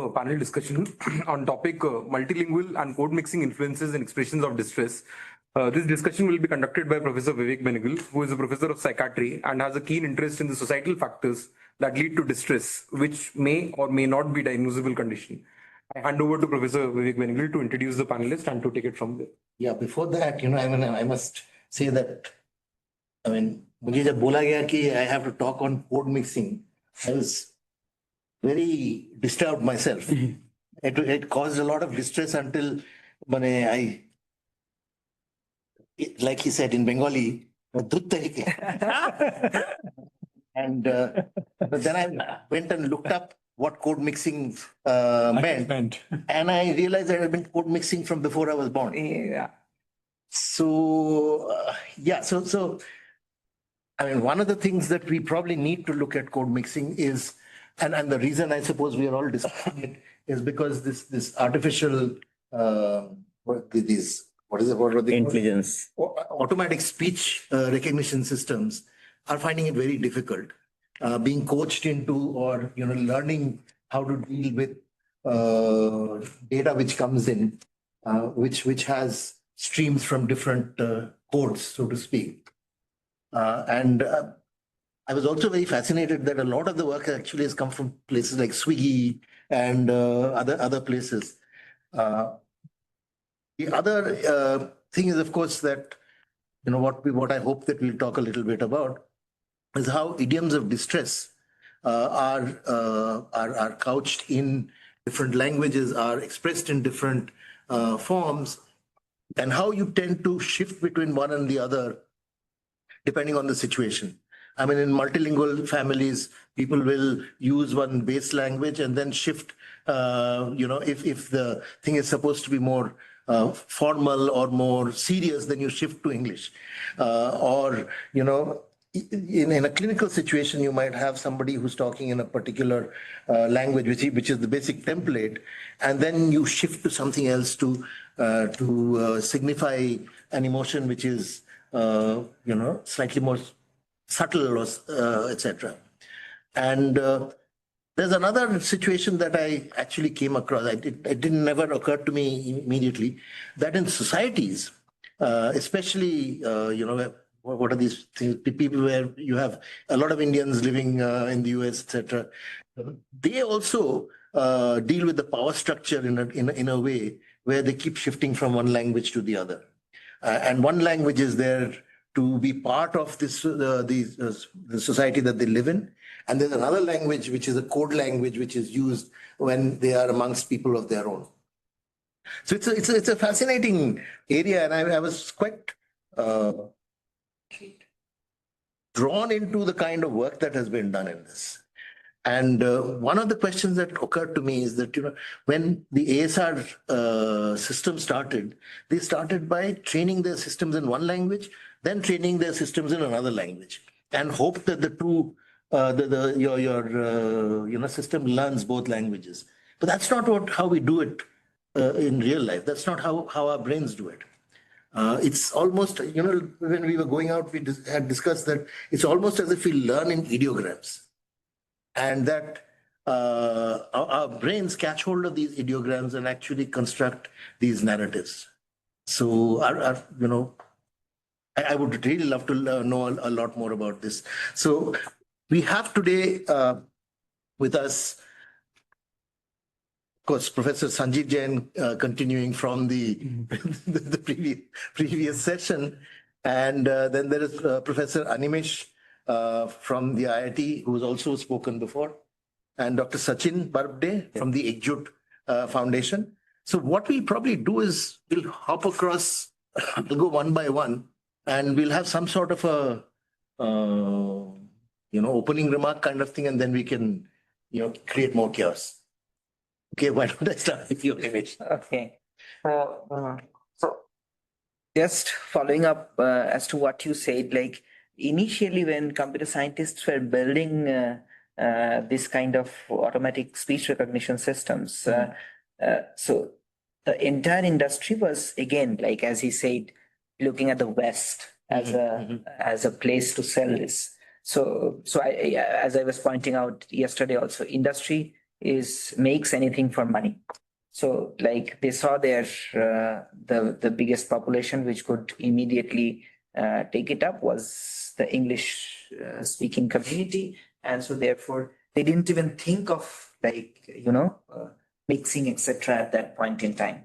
Panel discussion on topic multilingual and code mixing influences and expressions of distress. This discussion will be conducted by Professor Vivek Benegal, who is a professor of psychiatry and has a keen interest in the societal factors that lead to distress, which may or may not be diagnosable condition. I hand over to Professor Vivek Benegal to introduce the panelists and to take it from there. Yeah, before that, I must say that, मुझे जब बोला गया कि I have to talk on code mixing, I was very disturbed myself. It caused a lot of distress until like he said in Bengali, and but then I went and looked up what code mixing meant, and I realized I had been code mixing from before I was born. Yeah. So one of the things that we probably need to look at code mixing is, and the reason I suppose we are all discussing it is because this artificial Intelligence, automatic speech recognition systems are finding it very difficult, being coached into or learning how to deal with data which comes in, which has streams from different codes, so to speak. And I was also very fascinated that a lot of the work actually has come from places like Swiggy and other places. The other thing is, of course, that what I hope that we'll talk a little bit about is how idioms of distress are couched in different languages, are expressed in different forms, and how you tend to shift between one and the other depending on the situation. In multilingual families, people will use one base language and then shift, if the thing is supposed to be more formal or more serious, then you shift to English. In a clinical situation, you might have somebody who's talking in a particular language, which is the basic template, and then you shift to something else to signify an emotion which is, slightly more subtle, or etc. And there's another situation that I actually came across. It didn't never occur to me immediately that in societies, especially, what are these things? People where you have a lot of Indians living in the US, etc. They also deal with the power structure in a way where they keep shifting from one language to the other. And one language is there to be part of this the society that they live in. And there's another language, which is a code language, which is used when they are amongst people of their own. So it's a fascinating area, and I was quite drawn into the kind of work that has been done in this. And one of the questions that occurred to me is that, when the ASR system started, they started by training their systems in one language, then training their systems in another language, and hope that the two your system learns both languages. But that's not how we do it in real life. That's not how our brains do it. It's almost, when we were going out, we had discussed that it's almost as if we learn in ideograms, and that our brains catch hold of these ideograms and actually construct these narratives. So, I would really love to know a lot more about this. So we have today with us, of course, Professor Sanjeev Jain, continuing from the previous session. And then there is Professor Animesh from the IIT, who has also spoken before, and Dr. Sachin Barbde from the Ekjut Foundation. So what we'll probably do is we'll hop across, we'll go one by one, and we'll have some sort of a opening remark kind of thing, and then we can create more chaos. Okay, why don't I start with you, Animesh? Okay. So just following up as to what you said, like initially when computer scientists were building this kind of automatic speech recognition systems, so the entire industry was, again, like as he said, looking at the West as a place to sell this. So I, as I was pointing out yesterday also, industry makes anything for money. So like they saw their the biggest population which could immediately take it up was the English speaking community, and so therefore they didn't even think of like mixing etc. at that point in time.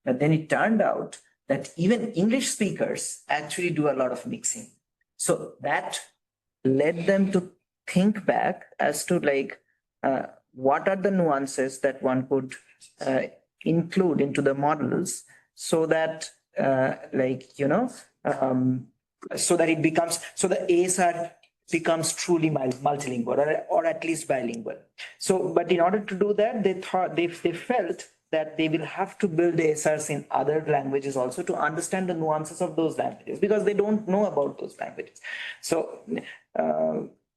But then it turned out that even English speakers actually do a lot of mixing. So that led them to think back as to like what are the nuances that one could include into the models so that so that it becomes so the ASR becomes truly multilingual or at least bilingual. So but in order to do that they felt that they will have to build ASRs in other languages also to understand the nuances of those languages because they don't know about those languages. So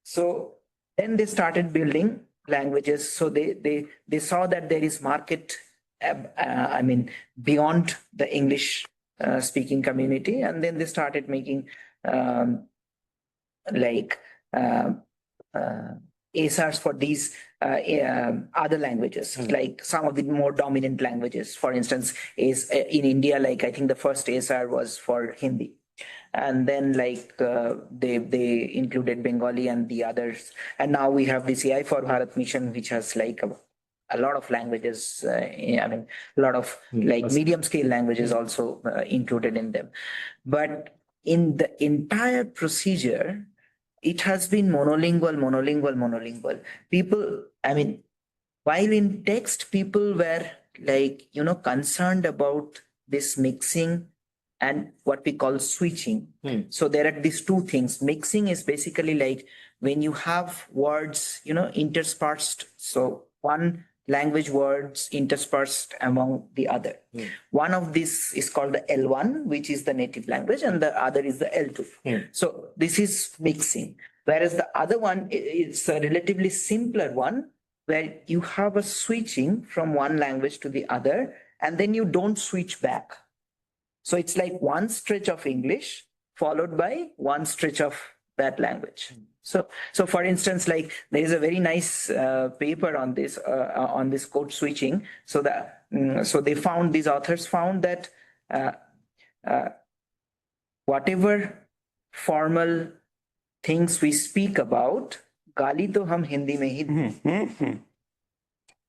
so then they started building languages. So they saw that there is market beyond the English speaking community, and then they started making ASRs for these other languages, like some of the more dominant languages. For instance, is in India, like I think the first ASR was for Hindi. And then like they included Bengali and the others. And now we have this AI for Bharat mission, which has like a lot of languages, a lot of like medium scale languages also included in them. But in the entire procedure, it has been monolingual. People, while in text, people were like, concerned about this mixing and what we call switching. So there are these two things. Mixing is basically like when you have words, interspersed. So one language words interspersed among the other. One of these is called the L1, which is the native language, and the other is the L2. So this is mixing. Whereas the other one is a relatively simpler one, where you have a switching from one language to the other, and then you don't switch back. So it's like one stretch of English followed by one stretch of that language. So for instance, like there is a very nice paper on this code switching. So these authors found that whatever formal things we speak about, गाली तो हम हिंदी में ही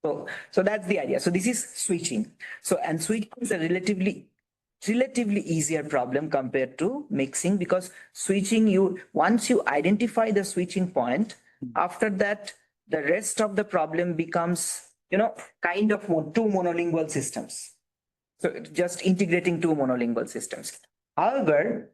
So that's the idea. So this is switching. So and switching is a relatively easier problem compared to mixing, because switching, once you identify the switching point, after that the rest of the problem becomes kind of two monolingual systems. So just integrating two monolingual systems. However,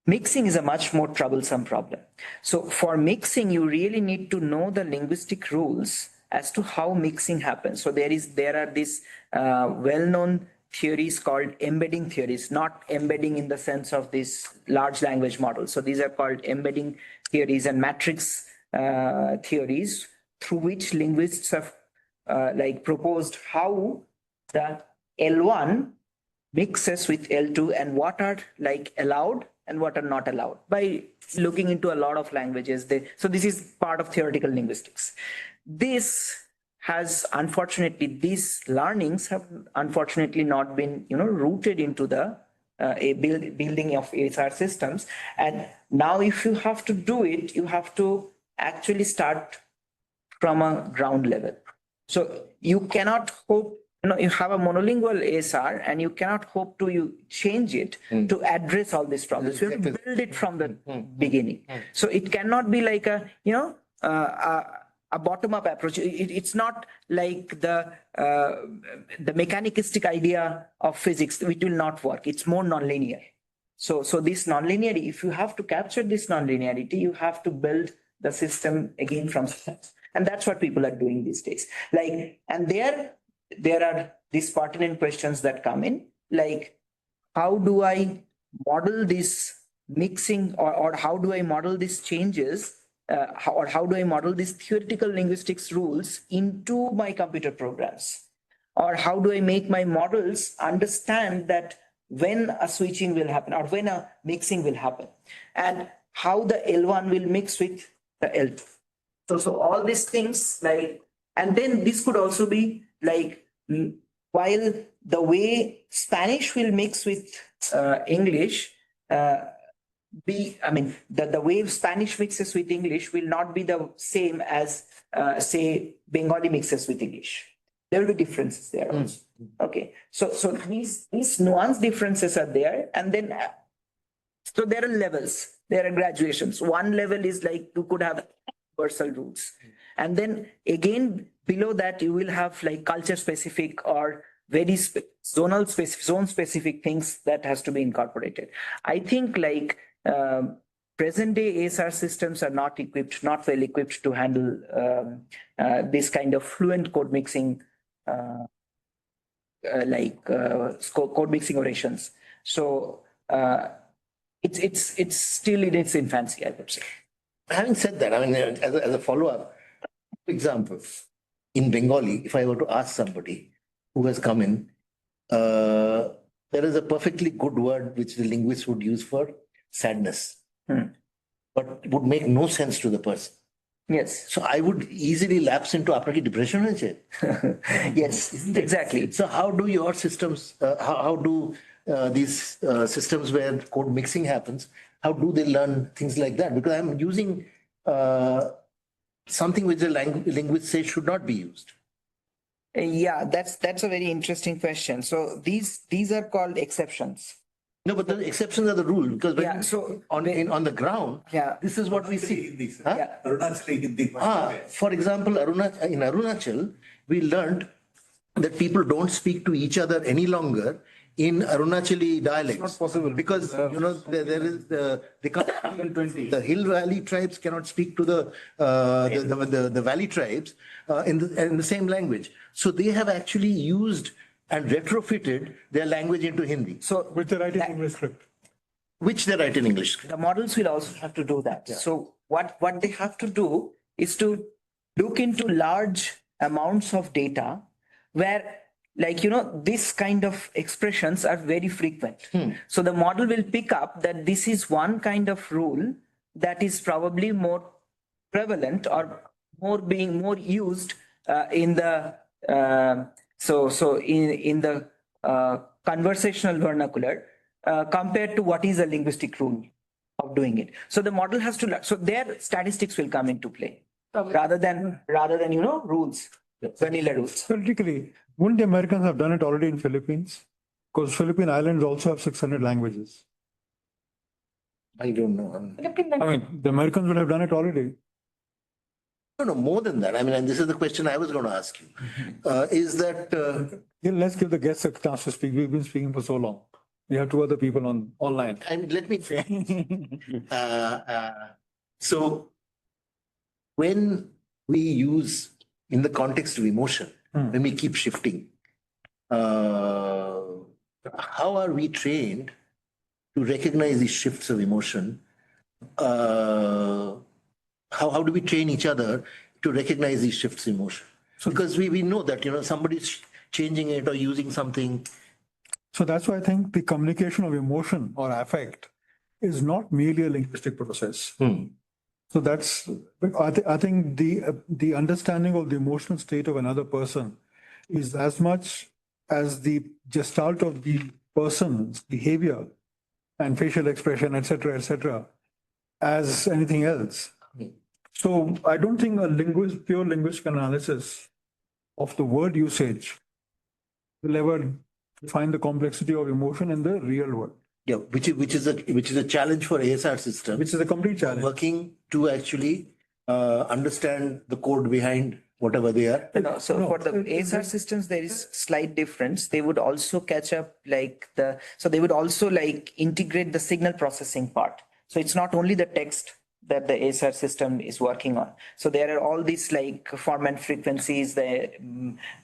mixing is a much more troublesome problem. So for mixing, you really need to know the linguistic rules as to how mixing happens. So there are these well-known theories called embedding theories, not embedding in the sense of this large language model. So these are called embedding theories and matrix theories, through which linguists have proposed how the L1 mixes with L2 and what are allowed and what are not allowed by looking into a lot of languages. So this is part of theoretical linguistics. These learnings have unfortunately not been rooted into the building of ASR systems. And now if you have to do it, you have to actually start from a ground level. So you cannot hope, you have a monolingual ASR and you cannot hope to change it to address all these problems. You have to build it from the beginning. So it cannot be like a bottom-up approach. It's not like the mechanistic idea of physics, which will not work. It's more nonlinear. So this nonlinearity, if you have to capture this nonlinearity, you have to build the system again from scratch. And that's what people are doing these days. And there are these pertinent questions that come in, like how do I model this mixing, or how do I model these changes, or how do I model these theoretical linguistics rules into my computer programs? Or how do I make my models understand that when a switching will happen or when a mixing will happen, and how the L1 will mix with the L2? So all these things And then this could also be like, while the way Spanish will mix with English, the way Spanish mixes with English will not be the same as, say, Bengali mixes with English. There will be differences there also. Okay, so these nuance differences are there, and then so there are levels, there are graduations. One level is like you could have universal rules, and then again below that you will have like culture specific or very zone specific things that has to be incorporated. I think like present day ASR systems are not well equipped to handle this kind of fluent code mixing, code mixing orations. So it's still in its infancy, I would say. Having said that, I mean, as a follow-up, for example, in Bengali, if I were to ask somebody who has come in, there is a perfectly good word which the linguist would use for sadness, but would make no sense to the person. Yes. So I would easily lapse into apnaki depression. Yes, exactly. So how do your systems, how do these systems where code mixing happens, how do they learn things like that? Because I'm using something which the linguist says should not be used. Yeah, that's a very interesting question. So these are called exceptions. No, but the exceptions are the rule, because when Yeah, so on the ground, Yeah. this is what we see. Huh? Yeah. For example, in Arunachal, we learned that people don't speak to each other any longer in Arunachali dialects. It's not possible. Because there is they can't, the hill valley tribes cannot speak to the valley tribes in the same language. So they have actually used and retrofitted their language into Hindi. So Which they write in English script. Which they write in English. the models will also have to do that. So what they have to do is to look into large amounts of data where, like, this kind of expressions are very frequent. So the model will pick up that this is one kind of rule that is probably more prevalent or being more used in the in the conversational vernacular compared to what is a linguistic rule of doing it. So the model has to learn. So their statistics will come into play rather than rules, vanilla rules. Theoretically, wouldn't the Americans have done it already in Philippines? Because Philippine Islands also have 600 languages. I don't know. I mean, the Americans would have done it already. No, more than that. I mean, and this is the question I was going to ask you. Is that Yeah, let's give the guests a chance to speak. We've been speaking for so long. We have two other people online. I mean, let me. So, when we use in the context of emotion, when we keep shifting, how are we trained to recognize these shifts of emotion? How do we train each other to recognize these shifts in emotion? Because we know that somebody's changing it or using something. So that's why I think the communication of emotion or affect is not merely a linguistic process. So that's, I think the understanding of the emotional state of another person is as much as the gestalt of the person's behavior and facial expression, etc., as anything else. So I don't think pure linguistic analysis of the word usage will ever find the complexity of emotion in the real world. Yeah, which is a challenge for ASR system. Which is a complete challenge. Working to actually understand the code behind whatever they are. For the ASR systems, there is slight difference. They would also catch up they would also integrate the signal processing part. So it's not only the text that the ASR system is working on. So there are all these formant frequencies, the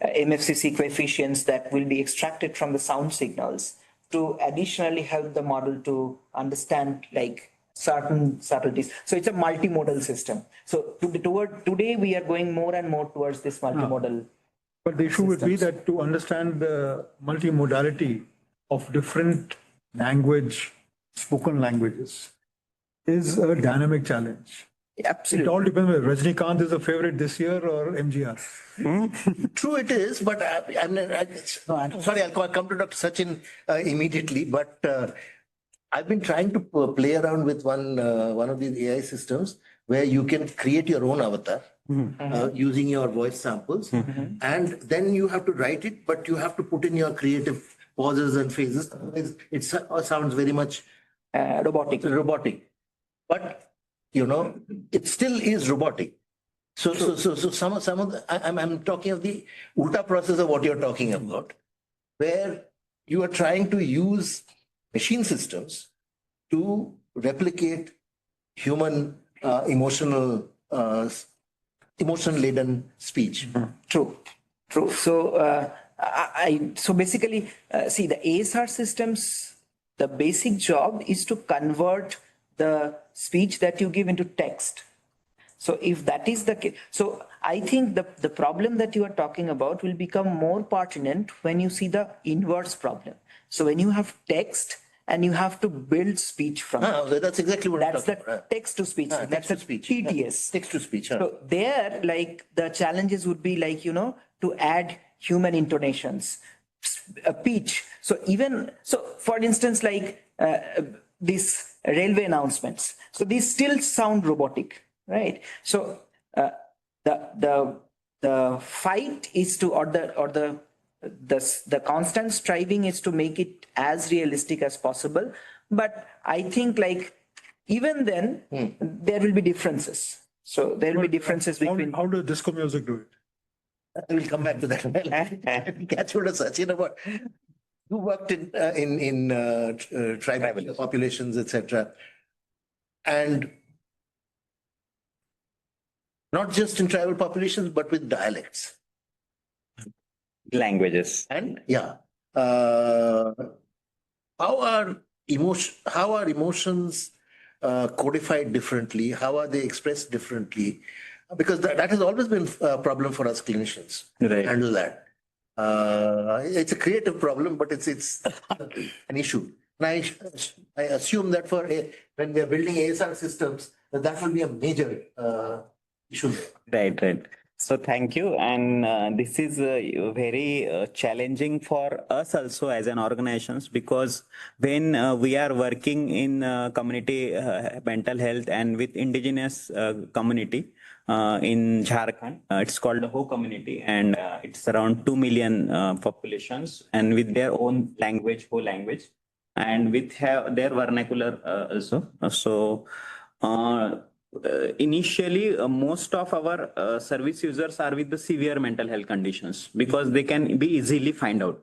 MFCC coefficients that will be extracted from the sound signals to additionally help the model to understand certain subtleties. So it's a multimodal system. So today we are going more and more towards this multimodal. But the issue would be that to understand the multimodality of different spoken languages, is a dynamic challenge. It Absolutely. all depends whether Rajnikant is a favorite this year or MGR. True, it is, but sorry, I'll come to Dr. Sachin immediately. But I've been trying to play around with one of these AI systems where you can create your own avatar using your voice samples, and then you have to write it, but you have to put in your creative pauses and phases. It sounds very much robotic, but it still is robotic. So some of the, I'm talking of the ulta process of what you're talking about, where you are trying to use machine systems to replicate human emotion-laden speech. True. So so basically, see, the ASR systems, the basic job is to convert the speech that you give into text. So if that is the case, so I think the problem that you are talking about will become more pertinent when you see the inverse problem. So when you have text and you have to build speech from it. That's exactly what That's I'm the talking about. text to speech. That's Text to the speech. TTS. Text to speech. So there, like the challenges would be like, to add human intonations, a pitch. So for instance, like these railway announcements. So these still sound robotic, right? So the fight is to, or the constant striving is to make it as realistic as possible. But I think like even then there will be differences. So there will be differences between. How does disco music do it? I will come back to that. I'll catch hold of Sachin about. You worked in tribal populations, etc., and not just in tribal populations, but with dialects. Languages. And how are emotions codified differently? How are they expressed differently? Because that has always been a problem for us clinicians to handle that. It's a creative problem, but it's an issue. And I assume that when we are building ASR systems, that will be a major issue. Right. So thank you. And this is very challenging for us also as an organizations, because when we are working in community mental health and with indigenous community in Jharkhand, it's called the Ho community, and it's around 2 million populations, and with their own language, Ho language, and with their vernacular also. So initially, most of our service users are with the severe mental health conditions because they can be easily find out.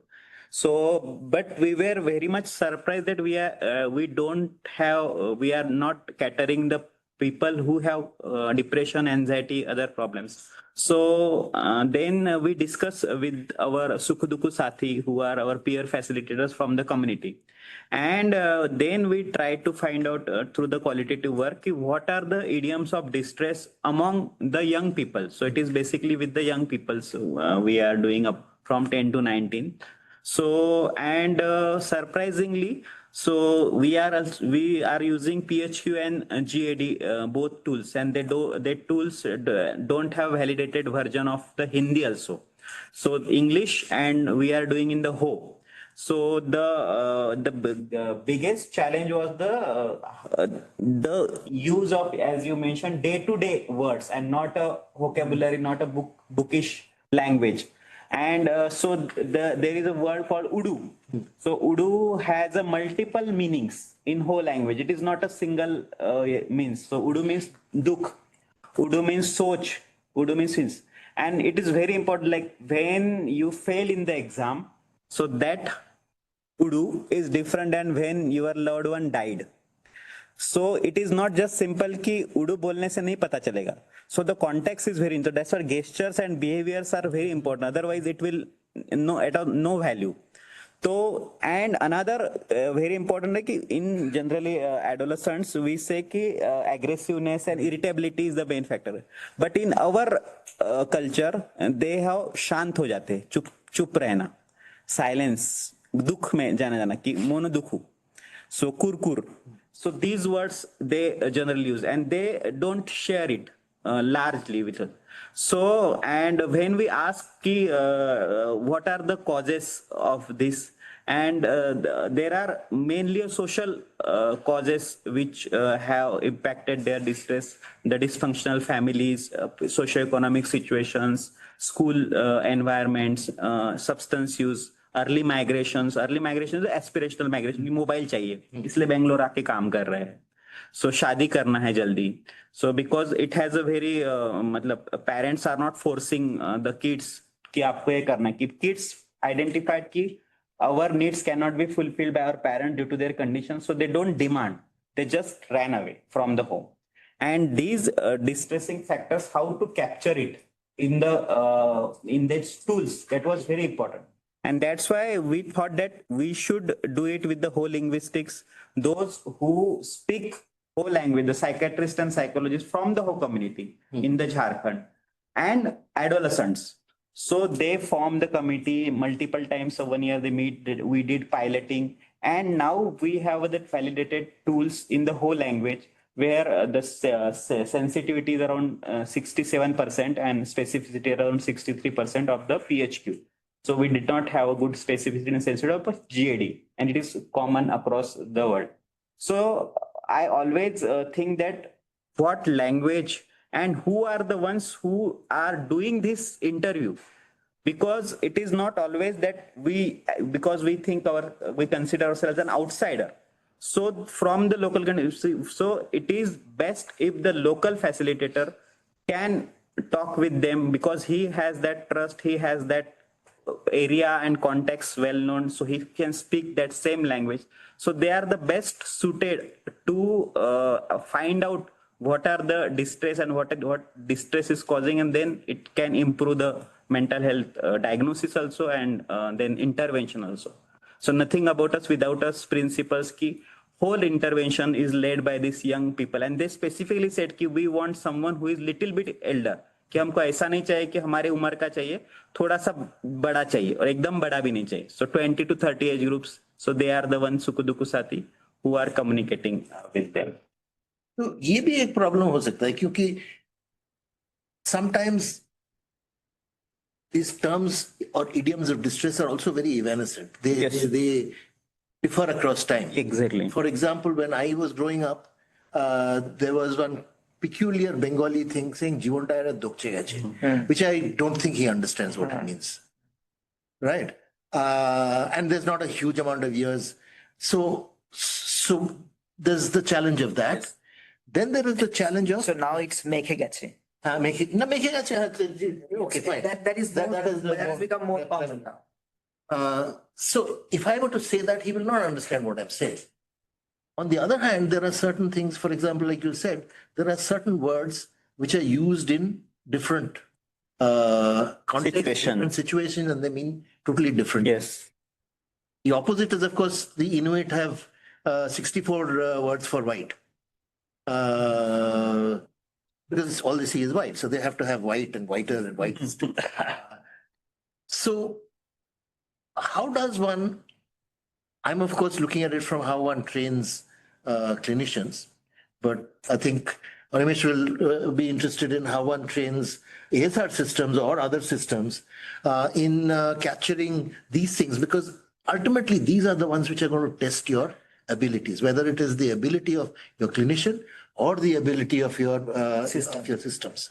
So, but we were very much surprised that we are not catering the people who have depression, anxiety, other problems. So then we discuss with our Sukh Dukh Sathi, who are our peer facilitators from the community. And then we try to find out through the qualitative work what are the idioms of distress among the young people. So it is basically with the young people. So we are doing up from 10 to 19. So, and surprisingly, so we are using PHQ and GAD both tools, and they tools don't have validated version of the Hindi also. So English, and we are doing in the Ho. So the biggest challenge was the use of, as you mentioned, day-to-day words and not a vocabulary, not a bookish language. And so there is a word called Udu. So Udu has a multiple meanings in whole language. It is not a single means. So Udu means dukh. Udu means soch. Udu means since. And it is very important, like when you fail in the exam, so that Udu is different than when your loved one died. So it is not just simple कि उडू बोलने से नहीं पता चलेगा. So the context is very important. That's why gestures and behaviors are very important. Otherwise, it will no value. So, and another very important है कि in generally adolescents we say कि aggressiveness and irritability is the main factor. But in our culture, they have शांत हो जाते, चुप रहना, silence, दुख में जाना कि मोनो दुखु. So kurkur. So these words they generally use, and they don't share it largely with us. So, and when we ask what are the causes of this, and there are mainly social causes which have impacted their distress, the dysfunctional families, socioeconomic situations, school environments, substance use, early migrations aspirational migration, mobile चाहिए इसलिए बेंगलोर आके काम कर रहे हैं, सो शादी करना है जल्दी, so because it has a very मतलब parents are not forcing the kids कि आपको ये करना है, कि किड्स आइडेंटिफाइड कि our needs cannot be fulfilled by our parents due to their conditions, so they don't demand, they just ran away from the home. And these distressing factors, how to capture it in these tools, that was very important. And that's why we thought that we should do it with the whole linguistics, those who speak whole language, the psychiatrists and psychologists from the whole community in the Jharkhand, and adolescents. So they formed the committee multiple times. So 1 year they meet, we did piloting, and now we have the validated tools in the whole language where the sensitivity is around 67% and specificity around 63% of the PHQ. So we did not have a good specificity and sensitivity of GAD, and it is common across the world. So I always think that what language and who are the ones who are doing this interview, because it is not always that because we think we consider ourselves an outsider. So from the local community, so it is best if the local facilitator can talk with them, because he has that trust, he has that area and context well known, so he can speak that same language. So they are the best suited to find out what are the distress and what distress is causing, and then it can improve the mental health diagnosis also, and then intervention also. So nothing about us without us principles ki whole intervention is led by these young people, and they specifically said कि we want someone who is little bit elder, कि हमको ऐसा नहीं चाहिए कि हमारे उम्र का चाहिए, थोड़ा सा बड़ा चाहिए और एकदम बड़ा भी नहीं चाहिए. So 20 to 30 age groups, so they are the ones सुकुदुकु साथी who are communicating with them. तो ये भी एक प्रॉब्लम हो सकता है, क्योंकि sometimes these terms or idioms of distress are also very evanescent. They differ across time. Exactly. For example, when I was growing up, there was one peculiar Bengali thing saying "Jivon tayara dokche gache," which I don't think he understands what it means. Right? And there's not a huge amount of years. So there's the challenge of that. Yes. Then there is the challenge of. So now it's mekhe gache. Okay, fine. That has become more common now. So if I were to say that, he will not understand what I'm saying. On the other hand, there are certain things, for example, like you said, there are certain words which are used in different contexts, different situations, and they mean totally different. Yes. The opposite is, of course, the Inuit have 64 words for white. Because all they see is white. So they have to have white and whiter and white. So how does one, I'm of course looking at it from how one trains clinicians, but I think Animesh will be interested in how one trains ASR systems or other systems in capturing these things, because ultimately these are the ones which are going to test your abilities, whether it is the ability of your clinician or the ability of your systems.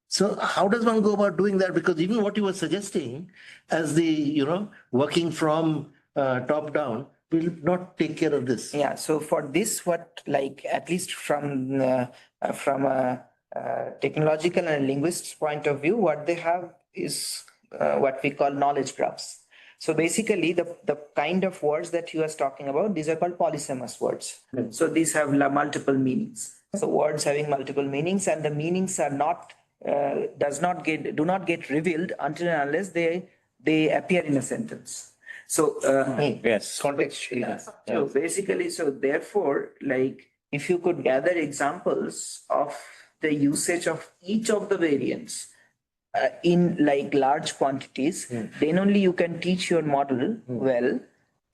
So how does one go about doing that? Because even what you were suggesting as the, working from top down will not take care of this. Yeah. So for this, at least from a technological and linguists point of view, what they have is what we call knowledge graphs. So basically the kind of words that you are talking about, these are called polysemous words. So these have multiple meanings. So words having multiple meanings, and the meanings are not, do not get revealed until and unless they appear in a sentence. So, yes, contextually. So basically, therefore, if you could gather examples of the usage of each of the variants in large quantities, then only you can teach your model well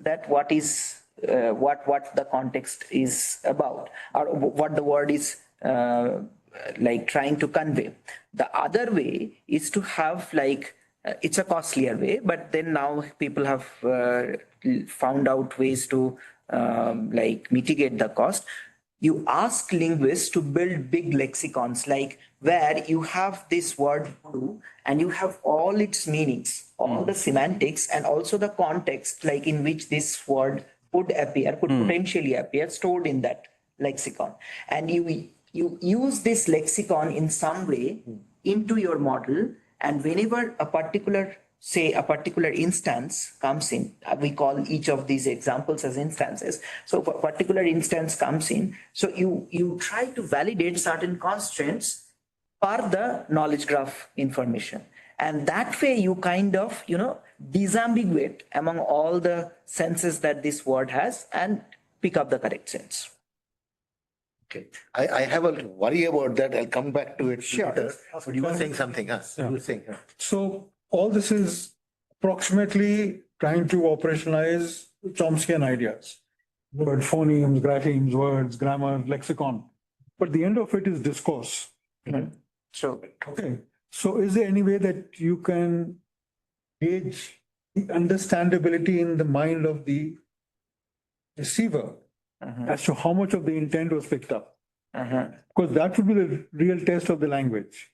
that what is what the context is about, or what the word is like trying to convey. The other way is to have like, it's a costlier way, but then now people have found out ways to like mitigate the cost. You ask linguists to build big lexicons, like where you have this word guru and you have all its meanings, all the semantics, and also the context, like in which this word could appear, could potentially appear, stored in that lexicon. And you use this lexicon in some way into your model, and whenever a particular, say a particular instance comes in, we call each of these examples as instances. So if a particular instance comes in, so you try to validate certain constraints for the knowledge graph information. And that way you kind of, disambiguate among all the senses that this word has and pick up the correct sense. Okay, I have a worry about that. I'll come back to it Sure. later. But you were saying something, huh? Yeah. You were saying, huh? So all this is approximately trying to operationalize Chomskyan ideas. Word phonemes, graphemes, words, grammar, lexicon. But the end of it is discourse. So Okay. So is there any way that you can gauge the understandability in the mind of the receiver as to how much of the intent was picked up? Because that would be the real test of the language.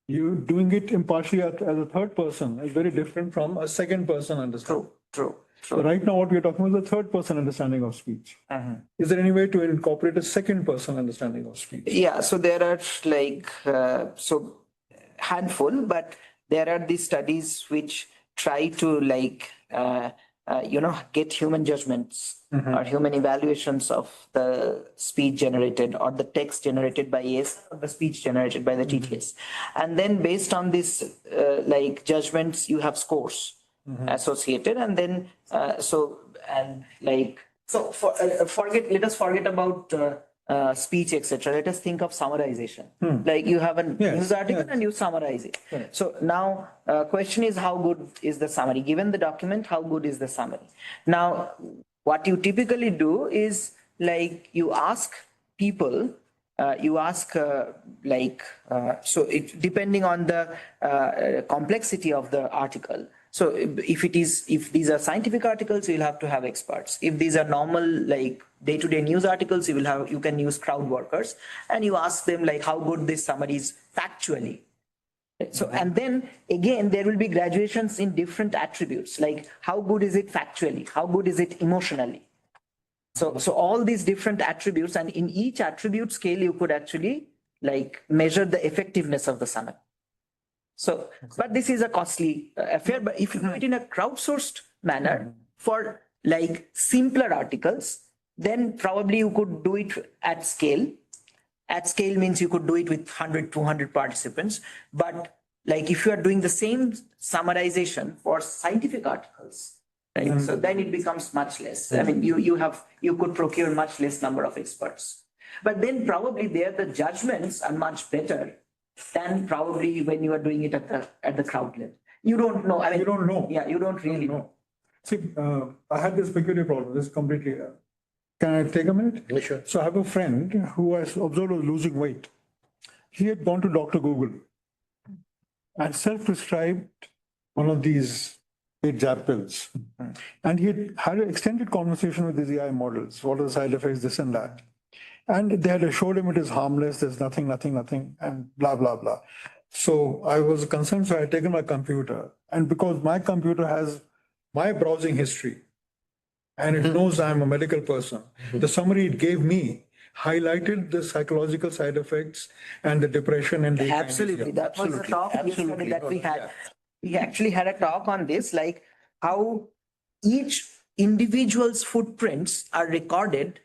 You doing it impartially as a third person is very different from a second person understanding. true. So right now what we are talking about is the third person understanding of speech. Is there any way to incorporate a second person understanding of speech? Yeah, so there are like, so handful, but there are these studies which try to like, get human judgments or human evaluations of the speech generated or the text generated by AS or the speech generated by the TTS. And then based on this, like judgments, you have scores associated. And then, let us forget about speech, etc. Let us think of summarization. Like you have a news article and you summarize it. So now question is, how good is the summary? Given the document, how good is the summary? Now, what you typically do is like you ask people, so it depending on the complexity of the article. So if these are scientific articles, you'll have to have experts. If these are normal, like day-to-day news articles, you can use crowd workers, and you ask them like how good this summary is factually. So, and then again, there will be graduations in different attributes, like how good is it factually? How good is it emotionally? So all these different attributes, and in each attribute scale, you could actually like measure the effectiveness of the summary. So, but this is a costly affair. But if you do it in a crowdsourced manner for like simpler articles, then probably you could do it at scale. At scale means you could do it with 100, 200 participants. But like if you are doing the same summarization for scientific articles, right? So then it becomes much less. I mean, you could procure much less number of experts. But then probably there the judgments are much better than probably when you are doing it at the crowd level. You don't know. I mean, You don't know. Yeah, you don't really know. See, I had this peculiar problem. This is completely. Can I take a minute? Yeah, sure. So I have a friend who I observed was losing weight. He had gone to Dr. Google and self-prescribed one of these jab pills. And he had an extended conversation with these AI models. What are the side effects, this and that. And they had assured him it is harmless, there's nothing, and blah, blah, blah. So I was concerned, so I had taken my computer. And because my computer has my browsing history, and it knows I'm a medical person, the summary it gave me highlighted the psychological side effects and the depression and the Absolutely. That was the talk yesterday that we had. We actually had a talk on this, like how each individual's footprints are recorded.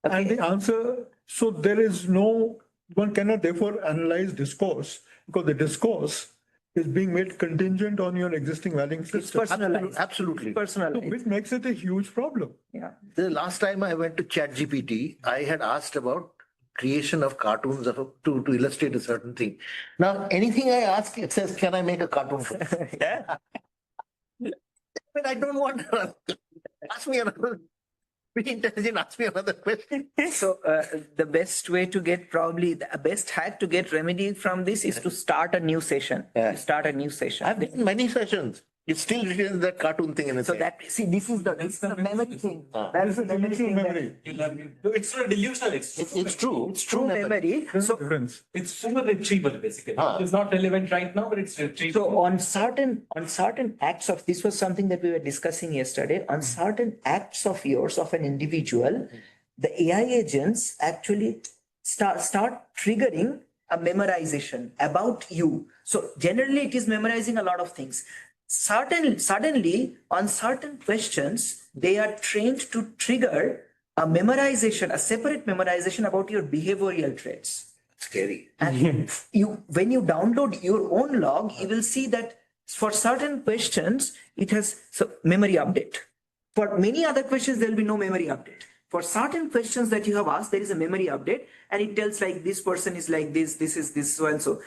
And the answer, so there is no, one cannot therefore analyze discourse because the discourse is being made contingent on your existing valuing system. It's personalized. Absolutely. Personalized. Which makes it a huge problem. Yeah. The last time I went to ChatGPT, I had asked about creation of cartoons to illustrate a certain thing. Now, anything I ask, it says, can I make a cartoon for you? Yeah. I mean, I don't want to ask me another Be intelligent, ask me another question. So the best way to get probably the best hack to get remedy from this is to start a new session. Yeah. Start a new session. I've done many sessions. It's still written that cartoon thing in the So that see this is the memory thing. That's the memory thing. memory. It's not delusional. It's true. It's true memory. So Difference. It's super retrieval basically. Ah. It's not relevant right now, but it's retrieval. So on certain acts of this was something that we were discussing yesterday. On certain acts of yours of an individual, the AI agents actually start triggering a memorization about you. So generally, it is memorizing a lot of things. Suddenly, on certain questions, they are trained to trigger a memorization, a separate memorization about your behavioral traits. Scary. And when you download your own log, you will see that for certain questions, it has memory update. For many other questions, there will be no memory update. For certain questions that you have asked, there is a memory update, and it tells like this person is like this is this, so and so.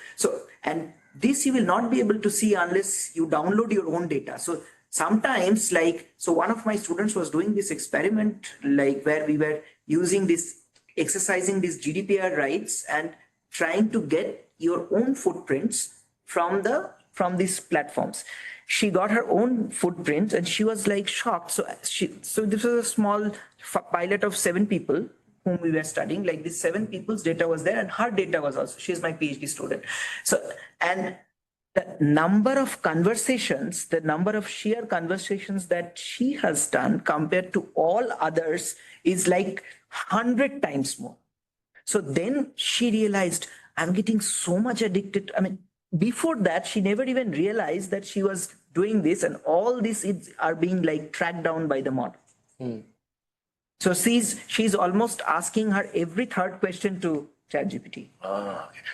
And this you will not be able to see unless you download your own data. So sometimes one of my students was doing this experiment, where we were using this, exercising these GDPR rights and trying to get your own footprints from these platforms. She got her own footprints and she was like shocked. So this was a small pilot of 7 people whom we were studying. Like these 7 people's data was there, and her data was also. She's my PhD student. So, and the number of conversations, the number of sheer conversations that she has done compared to all others is like 100 times more. So then she realized, I'm getting so much addicted. I mean, before that, she never even realized that she was doing this, and all these are being like tracked down by the model. So she's almost asking her every third question to ChatGPT.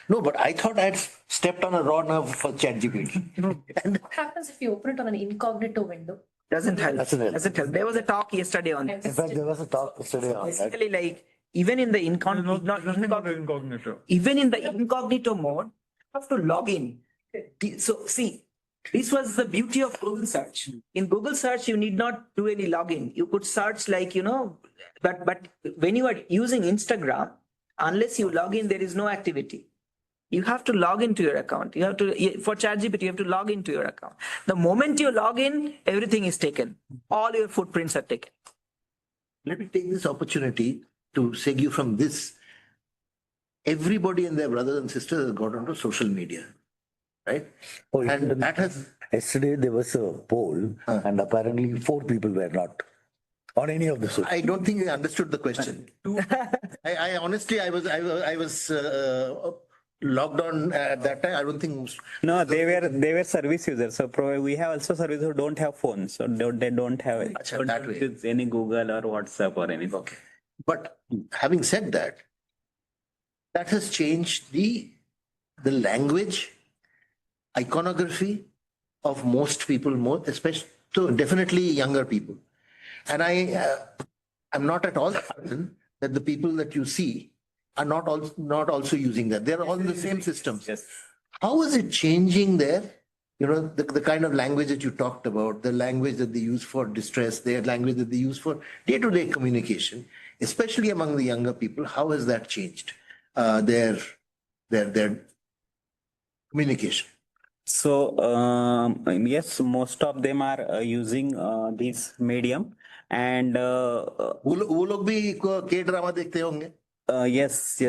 No, but I thought I'd stepped on a raw nerve for ChatGPT. What happens if you open it on an incognito window? Doesn't help. Doesn't help. Doesn't help. There was a talk yesterday on this. In fact, there was a talk yesterday on that. Basically, like even in the Incognito. even in the incognito mode, you have to log in. So see, this was the beauty of Google search. In Google search, you need not do any login. You could search but when you are using Instagram, unless you log in, there is no activity. You have to log into your account. You have to, for ChatGPT, you have to log into your account. The moment you log in, everything is taken. All your footprints are taken. Let me take this opportunity to seg you from this. Everybody and their brothers and sisters have got onto social media, right? Oh, And that has, yesterday there was a poll and apparently 4 people were not on any of the social. I don't think you understood the question. I honestly, I was logged on at that time. I don't think most. No, they were service users. So we have also service who don't have phones, so they don't have Achha, that way. use any Google or WhatsApp or anything. Okay. But having said that, that has changed the language, iconography of most people, especially, so definitely younger people. And I'm not at all certain that the people that you see are not also using that. They're all in the same systems. Yes. How is it changing there? You know, the kind of language that you talked about, the language that they use for distress, their language that they use for day-to-day communication, especially among the younger people. How has that changed their communication? So yes, most of them are using this medium, and वो लोग भी K-drama देखते होंगे? yes.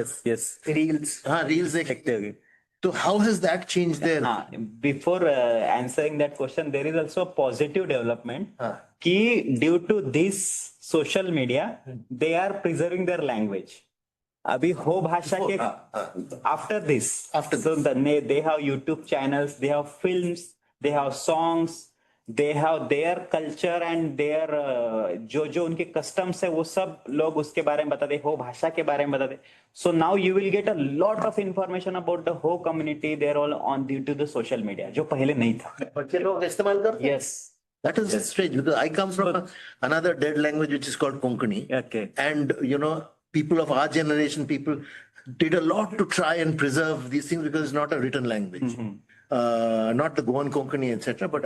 Reels. हाँ, reels देखते. So how has that changed their? Before answering that question, there is also a positive development. Ki due to this social media, they are preserving their language. Abhi ho bhasha ke after this. So they have YouTube channels, they have films, they have songs, they have their culture and their जो उनके customs है वो सब लोग उसके बारे में बताते, हो भाषा के बारे में बताते. So now you will get a lot of information about the whole community. They're all on due to the social media, जो पहले नहीं था. बच्चे लोग इस्तेमाल करते हैं? Yes. That is strange because I come from another dead language which is called Konkani. Okay. And you know, people of our generation, people did a lot to try and preserve these things because it's not a written language. Not the Goan Konkani, etc. But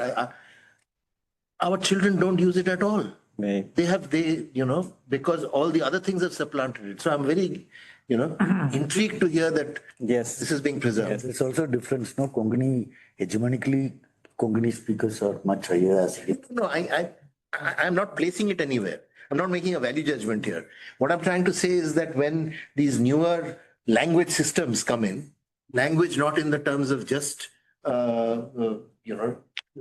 our children don't use it at all. Right. Because all the other things have supplanted it. So I'm very, intrigued to hear that Yes. this is being preserved. Yes, it's also a difference, no? Konkani, hegemonically, Konkani speakers are much higher as it. No, I'm not placing it anywhere. I'm not making a value judgment here. What I'm trying to say is that when these newer language systems come in, language not in the terms of just,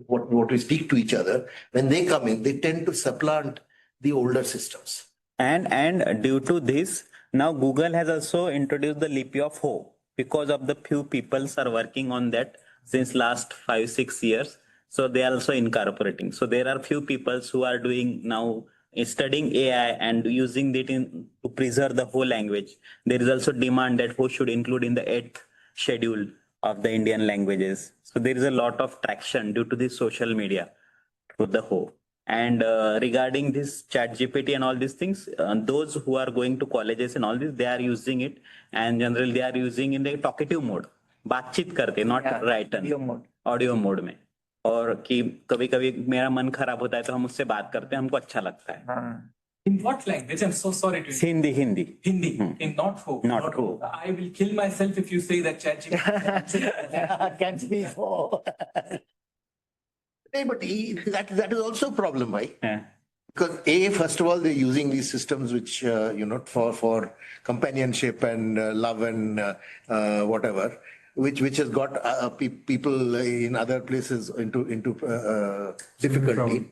what we speak to each other, when they come in, they tend to supplant the older systems. And due to this, now Google has also introduced the Lippy of Ho because of the few people are working on that since last 5-6 years. So they are also incorporating. So there are few people who are doing now studying AI and using it to preserve the whole language. There is also demand that Ho should include in the 8th schedule of the Indian languages. So there is a lot of traction due to this social media to the Ho. And regarding this chat GPT and all these things, those who are going to colleges and all this, they are using it. And generally they are using in the talkative mode. बातचीत करते, not written, audio mode में. और कि कभी कभी मेरा मन खराब होता है तो हम उससे बात करते हैं, हमको अच्छा लगता है. In what language? I'm so sorry to you. Hindi. In not Ho. Not Ho. I will kill myself if you say that ChatGPT. Can't be for. Hey, but that is also a problem, right? Yeah. Because first of all, they're using these systems which, for companionship and love and whatever, which has got people in other places into difficulty.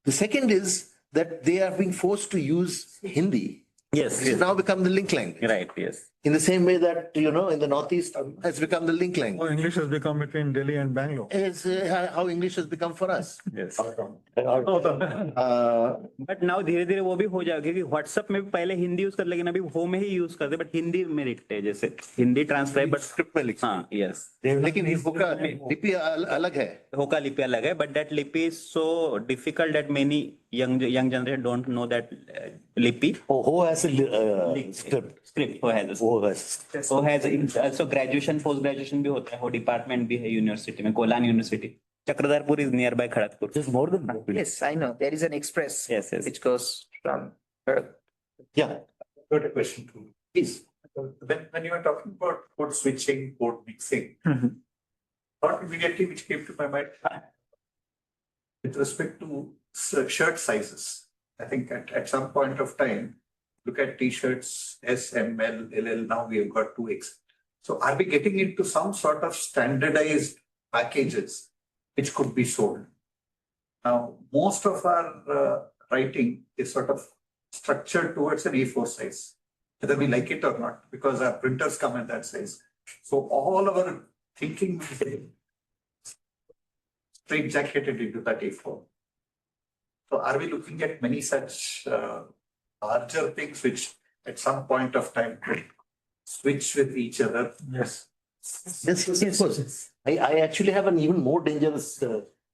The second is that they are being forced to use Hindi. Yes. It's now become the link language. Right. Yes. In the same way that, in the Northeast has become the link language. How English has become between Delhi and Bangalore. It's how English has become for us. Yes. Uh, but now धीरे धीरे वो भी हो जाएगा क्योंकि WhatsApp में भी पहले हिंदी यूज कर लेकिन अभी वो में ही यूज करते बट हिंदी में लिखते हैं जैसे हिंदी ट्रांसक्राइब बट स्क्रिप्ट में लिखते हैं। हाँ यस लेकिन होका लिपि अलग है। होका लिपि अलग है बट दैट लिपि is so difficult that many young generation don't know that lipi. Who has a script who has also graduation post graduation भी होता है वो डिपार्टमेंट भी है यूनिवर्सिटी में Kolhan university Chakradharpur is nearby Kharagpur. Just more than that. Yes, I know. There is an express Yes. which goes from. Yeah. Got a question too. Please. When you are talking about code switching, code mixing, not immediately which came to my mind with respect to shirt sizes. I think at some point of time, look at t-shirts, S, M, L, LL, now we have got 2X. So are we getting into some sort of standardized packages which could be sold? Now, most of our writing is sort of structured towards an A4 size, whether we like it or not, because our printers come in that size. So all our thinking straight jacketed into that A4. So are we looking at many such larger things which at some point of time could switch with each other? Yes. Yes, of course. I actually have an even more dangerous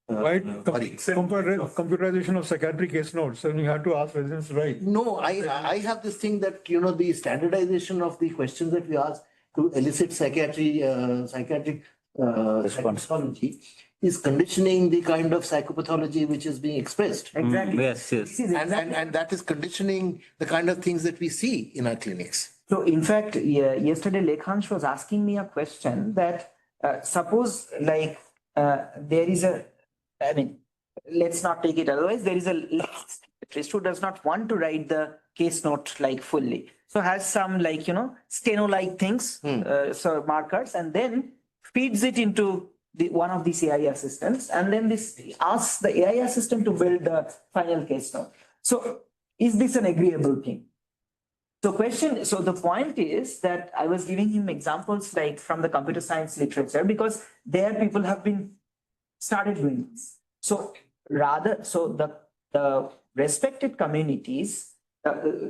Right. worry. Computerization of psychiatric case notes. And you have to ask whether it's right. No, I have this thing that, the standardization of the questions that we ask to elicit psychiatric psychology is conditioning the kind of psychopathology which is being expressed. Exactly. Yes. And that is conditioning the kind of things that we see in our clinics. So in fact, yesterday Lekhansh was asking me a question that suppose there is let's not take it otherwise, there is a psychiatrist who does not want to write the case note fully. So has some steno-like things, so markers, and then feeds it into one of these AI assistants, and then this asks the AI assistant to build the final case note. So is this an agreeable thing? So the point is that I was giving him examples from the computer science literature because there people have been started doing this. So the respected communities,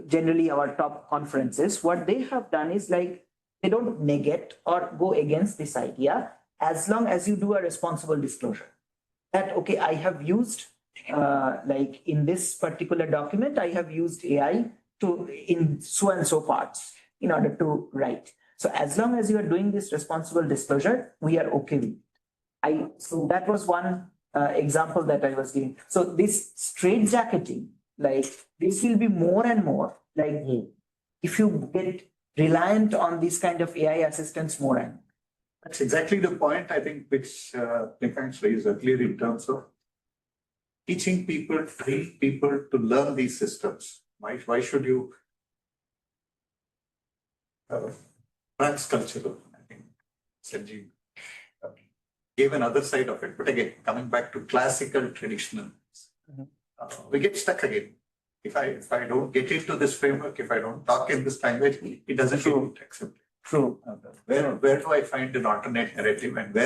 generally our top conferences, what they have done is they don't negate or go against this idea as long as you do a responsible disclosure. That, okay, I have used, in this particular document, I have used AI in so and so parts in order to write. So as long as you are doing this responsible disclosure, we are okay with it. So that was one example that I was giving. So this straitjacketing like this will be more and more like if you get reliant on these kind of AI assistants more and That's exactly the point, I think, which NIMHANS raised earlier in terms of teaching people, train people to learn these systems. Why should you transcultural? I think Sanjeev gave another side of it. But again, coming back to classical, traditional, we get stuck again. If I don't get into this framework, if I don't talk in this language, it doesn't get accepted. true. Where do I find an alternate narrative, and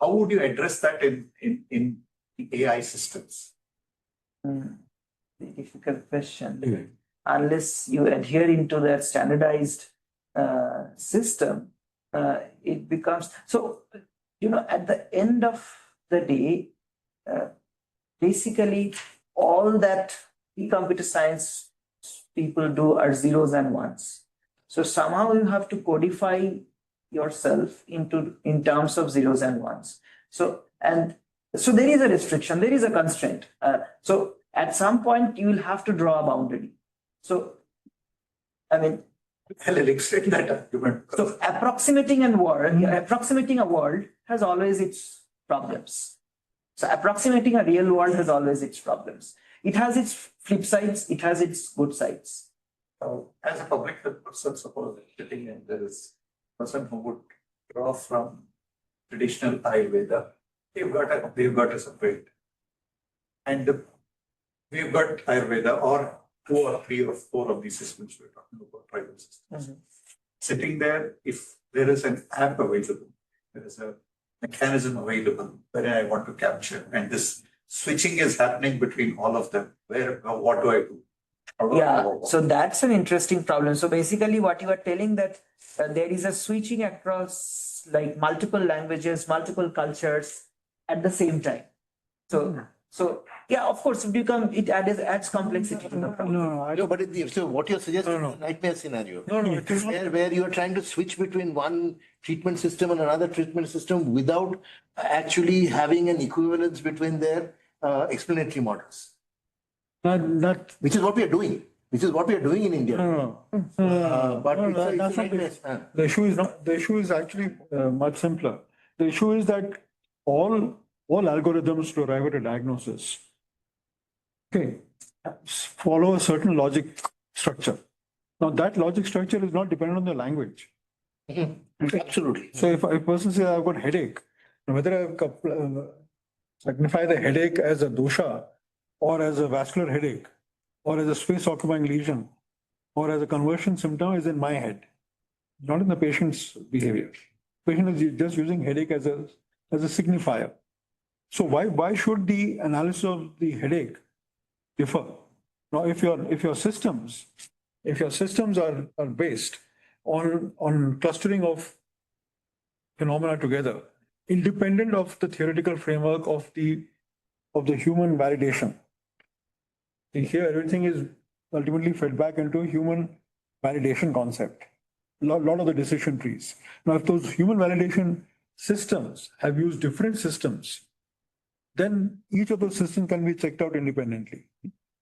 how would you address that in the AI systems? Difficult question. Unless you adhere into that standardized system, it becomes so. At the end of the day, basically all that computer science people do are zeros and ones. So somehow you have to codify yourself in terms of zeros and ones. So there is a restriction, there is a constraint. So at some point you will have to draw a boundary. So I mean, I'll extend that argument. so approximating a world has always its problems. So approximating a real world has always its problems. It has its flip sides, it has its good sides. So, as a public health person, suppose sitting and there is a person who would draw from traditional Ayurveda, they've got a separate. And we've got Ayurveda or 2 or 3 or 4 of these systems we're talking about, tribal systems. Sitting there, if there is an app available, there is a mechanism available where I want to capture, and this switching is happening between all of them, what do I do? So that's an interesting problem. So basically what you are telling that there is a switching across like multiple languages, multiple cultures at the same time. So yeah, of course, it adds complexity to the problem. No, but so what you're suggesting is a nightmare scenario. Where you are trying to switch between one treatment system and another treatment system without actually having an equivalence between their explanatory models. Which is what we are doing. Which is what we are doing in India. But it's a nightmare. The issue is actually much simpler. The issue is that all algorithms to arrive at a diagnosis, follow a certain logic structure. Now that logic structure is not dependent on the language. Absolutely. So if a person says I've got headache, whether I signify the headache as a dosha or as a vascular headache or as a space occupying lesion or as a conversion symptom is in my head, not in the patient's behavior. Patient is just using headache as a signifier. So why should the analysis of the headache differ? Now, if your systems are based on clustering of phenomena together, independent of the theoretical framework of the human validation. Here, everything is ultimately fed back into a human validation concept. Lot of the decision trees. Now, if those human validation systems have used different systems, then each of those systems can be checked out independently.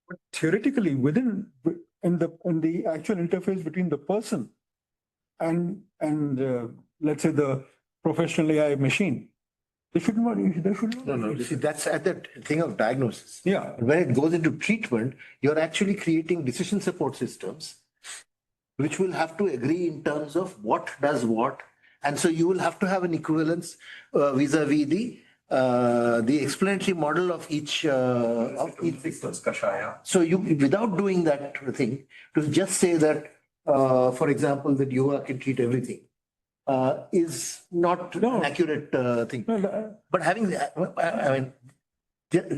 But theoretically, in the actual interface between the person and let's say the professional AI machine, they should not. No. See, that's at the thing of diagnosis. Yeah. When it goes into treatment, you're actually creating decision support systems, which will have to agree in terms of what does what, and so you will have to have an equivalence vis-a-vis the explanatory model of each. So you, without doing that thing, to just say that, for example, that yoga can treat everything. Is not an accurate thing. But having, I mean,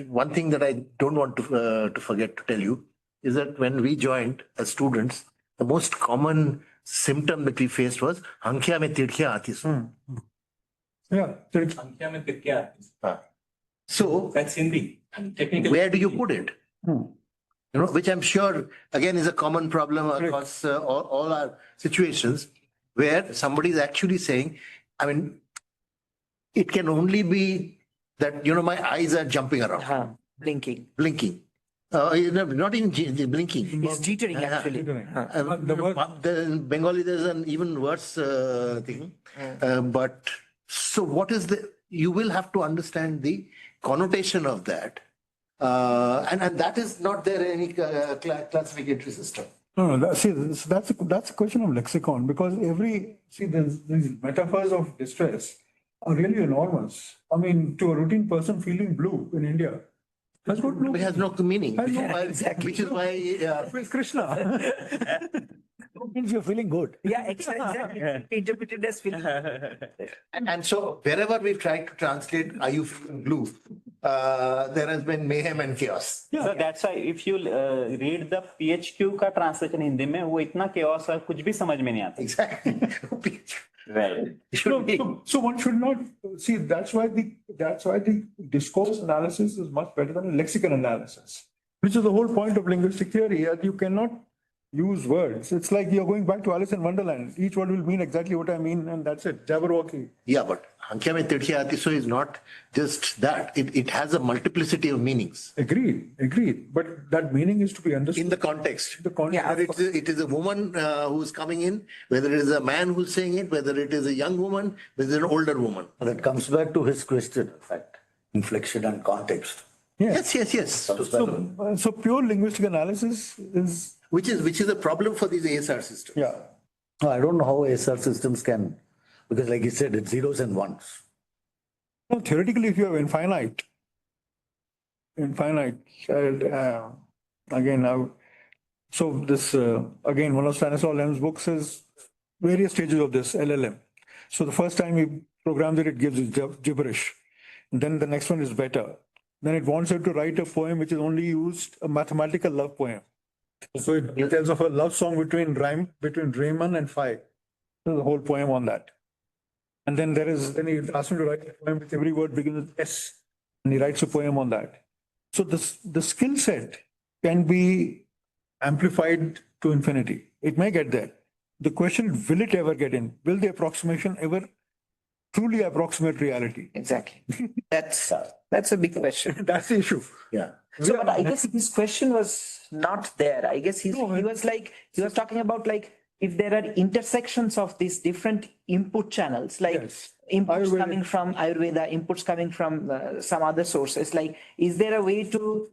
one thing that I don't want to forget to tell you is that when we joined as students, the most common symptom that we faced was "Ankhya mein tirkhiyan aati." Yeah. So That's Hindi. Technically, where do you put it? Which I'm sure again is a common problem across all our situations, where somebody is actually saying, I mean, it can only be that, my eyes are jumping around. Blinking. Blinking. Not even blinking. He's jittering actually. The Bengali, there's an even worse thing. But so what is you will have to understand the connotation of that. And that is not there in any classificatory system. No, that's a question of lexicon, because these metaphors of distress are really enormous. I mean, to a routine person feeling blue in India, that's what It has no meaning. Exactly. Which is why it's Krishna. It means you're feeling good. Yeah, exactly. Interpreted as feeling. and so wherever we've tried to translate, are you feeling blue? There has been mayhem and chaos. So that's why if you read the PHQ का translation Hindi में वो इतना chaos है कुछ भी समझ में नहीं आता. Exactly. Right. So one should not see. That's why the discourse analysis is much better than a lexicon analysis, which is the whole point of linguistic theory. That you cannot use words. It's like you're going back to Alice in Wonderland. Each word will mean exactly what I mean, and that's it. Jabberwocky. Yeah, but Hankya mein tirthi aati so is not just that. It has a multiplicity of meanings. Agreed. But that meaning is to be understood In the context. Yeah, Whether it is a woman who's coming in, whether it is a man who's saying it, whether it is a young woman, whether it's an older woman. That comes back to his question, in fact, inflection and context. Yes. So pure linguistic analysis is Which is a problem for these ASR systems. yeah. No, I don't know how SR systems can, because like you said, it's zeros and ones. No, theoretically, if you have infinite, again now, so this again one of Stanislaw Lem's books is various stages of this LLM. So the first time we programmed it gives it gibberish. Then the next one is better. Then it wants it to write a poem which is only used a mathematical love poem. So it tells of a love song between Raymond and Phi. There's a whole poem on that. And then he asks me to write a poem with every word begins with S, and he writes a poem on that. So the skill set can be amplified to infinity. It may get there. The question, will it ever get in? Will the approximation ever truly approximate reality? Exactly. That's a big question. That's the issue. Yeah. So, but I guess his question was not there. I guess he was talking about like if there are intersections of these different input channels, like Yes. inputs Ayurveda. coming from Ayurveda, inputs coming from some other sources. Like, is there a way to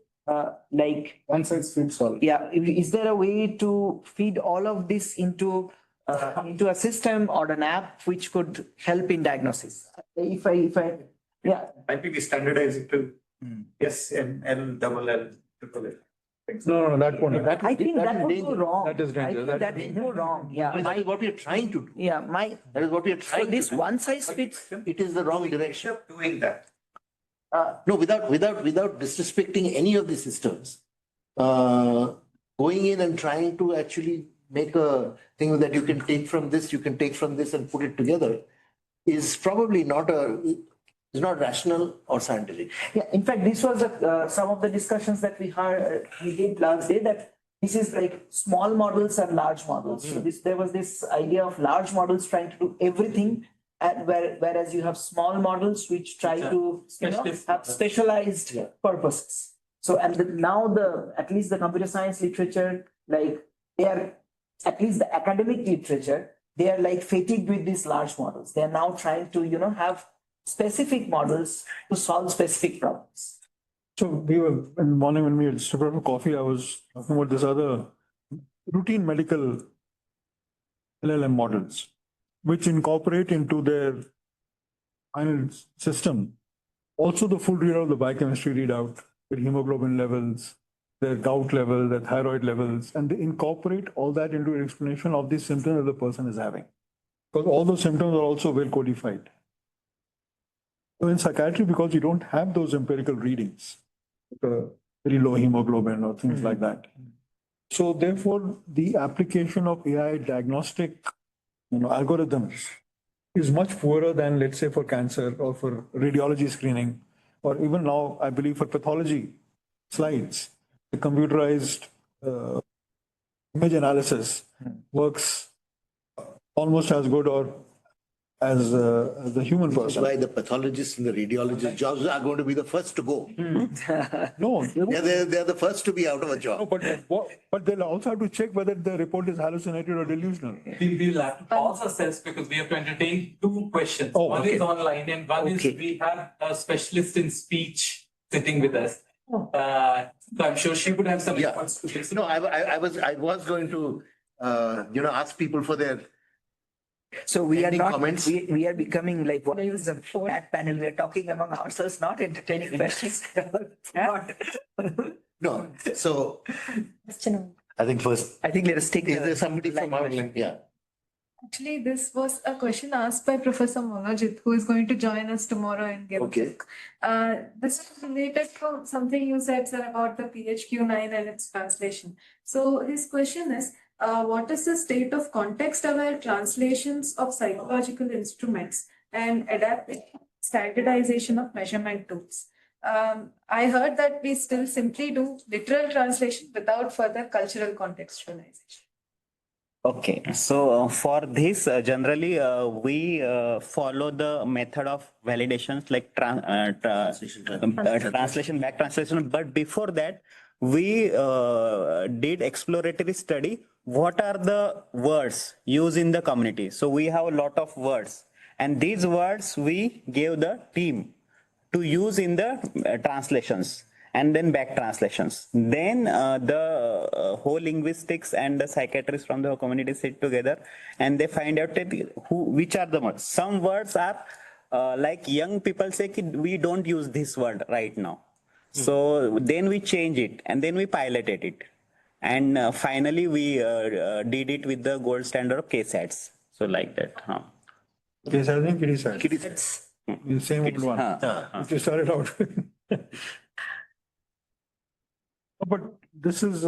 like One size fits all. yeah? Is there a way to feed all of this into a system or an app which could help in diagnosis? If I yeah. Might be we standardize it to S, M, L, double L, triple L. No, that won't. I think that would go wrong. That is I dangerous. think that would go wrong. Yeah. That is what we are trying to do. Yeah. That is what we are So trying this to do. one size fits. It is the wrong direction. Doing that. No, without disrespecting any of the systems, going in and trying to actually make a thing that you can take from this and put it together is probably not rational or scientific. Yeah. In fact, this was some of the discussions that we did last day, that this is like small models and large models. So there was this idea of large models trying to do everything, and whereas you have small models which try to have specialized purposes. So now at least the computer science literature, like they are, at least the academic literature, they are like fatigued with these large models. They are now trying to have specific models to solve specific problems. So we were in the morning when we had stood for coffee, I was talking about this other routine medical LLM models, which incorporate into their final system also the full readout of the biochemistry readout, their hemoglobin levels, their gout level, their thyroid levels, and they incorporate all that into an explanation of the symptoms that the person is having. Because all those symptoms are also well codified. So in psychiatry, because you don't have those empirical readings, very low hemoglobin or things like that. So therefore, the application of AI diagnostic algorithms is much poorer than, let's say, for cancer or for radiology screening, or even now, I believe, for pathology slides. The computerized image analysis works almost as good or as a human That's person. why the pathologists and the radiologists jobs are going to be the first to go. No, Yeah, they're the first to be out of a job. but they'll also have to check whether the report is hallucinated or delusional. We will have to pause ourselves because we have to entertain two questions. Oh, One okay. is online and one is Okay. we have a specialist in speech sitting with us. So I'm sure she would have some Yeah. response to this. No, I was going to, ask people for their. So we are Any not, comments? we are becoming like, what is the chat panel? We are talking among ourselves, not entertaining questions. Not- No, so Question. I think first, I think let us take. is there somebody from our, yeah. Actually, this was a question asked by Professor Monojit, who is going to join us tomorrow and give a Okay. talk. This is related to something you said, sir, about the PHQ-9 and its translation. So his question is, what is the state of context-aware translations of psychological instruments and adaptive standardization of measurement tools? I heard that we still simply do literal translation without further cultural contextualization. Okay, so for this, generally, we follow the method of validations like translation, back translation. But before that, we did exploratory study. What are the words used in the community? So we have a lot of words, and these words we gave the team to use in the translations and then back translations. Then the whole linguistics and the psychiatrists from the community sit together and they find out that which are the words. Some words are like young people say, we don't use this word right now. So then we change it and then we piloted it. And finally we did it with the gold standard of KSATs. So like that. Yes, I think it is sad. It's The same old one. Which you started out with. But this is,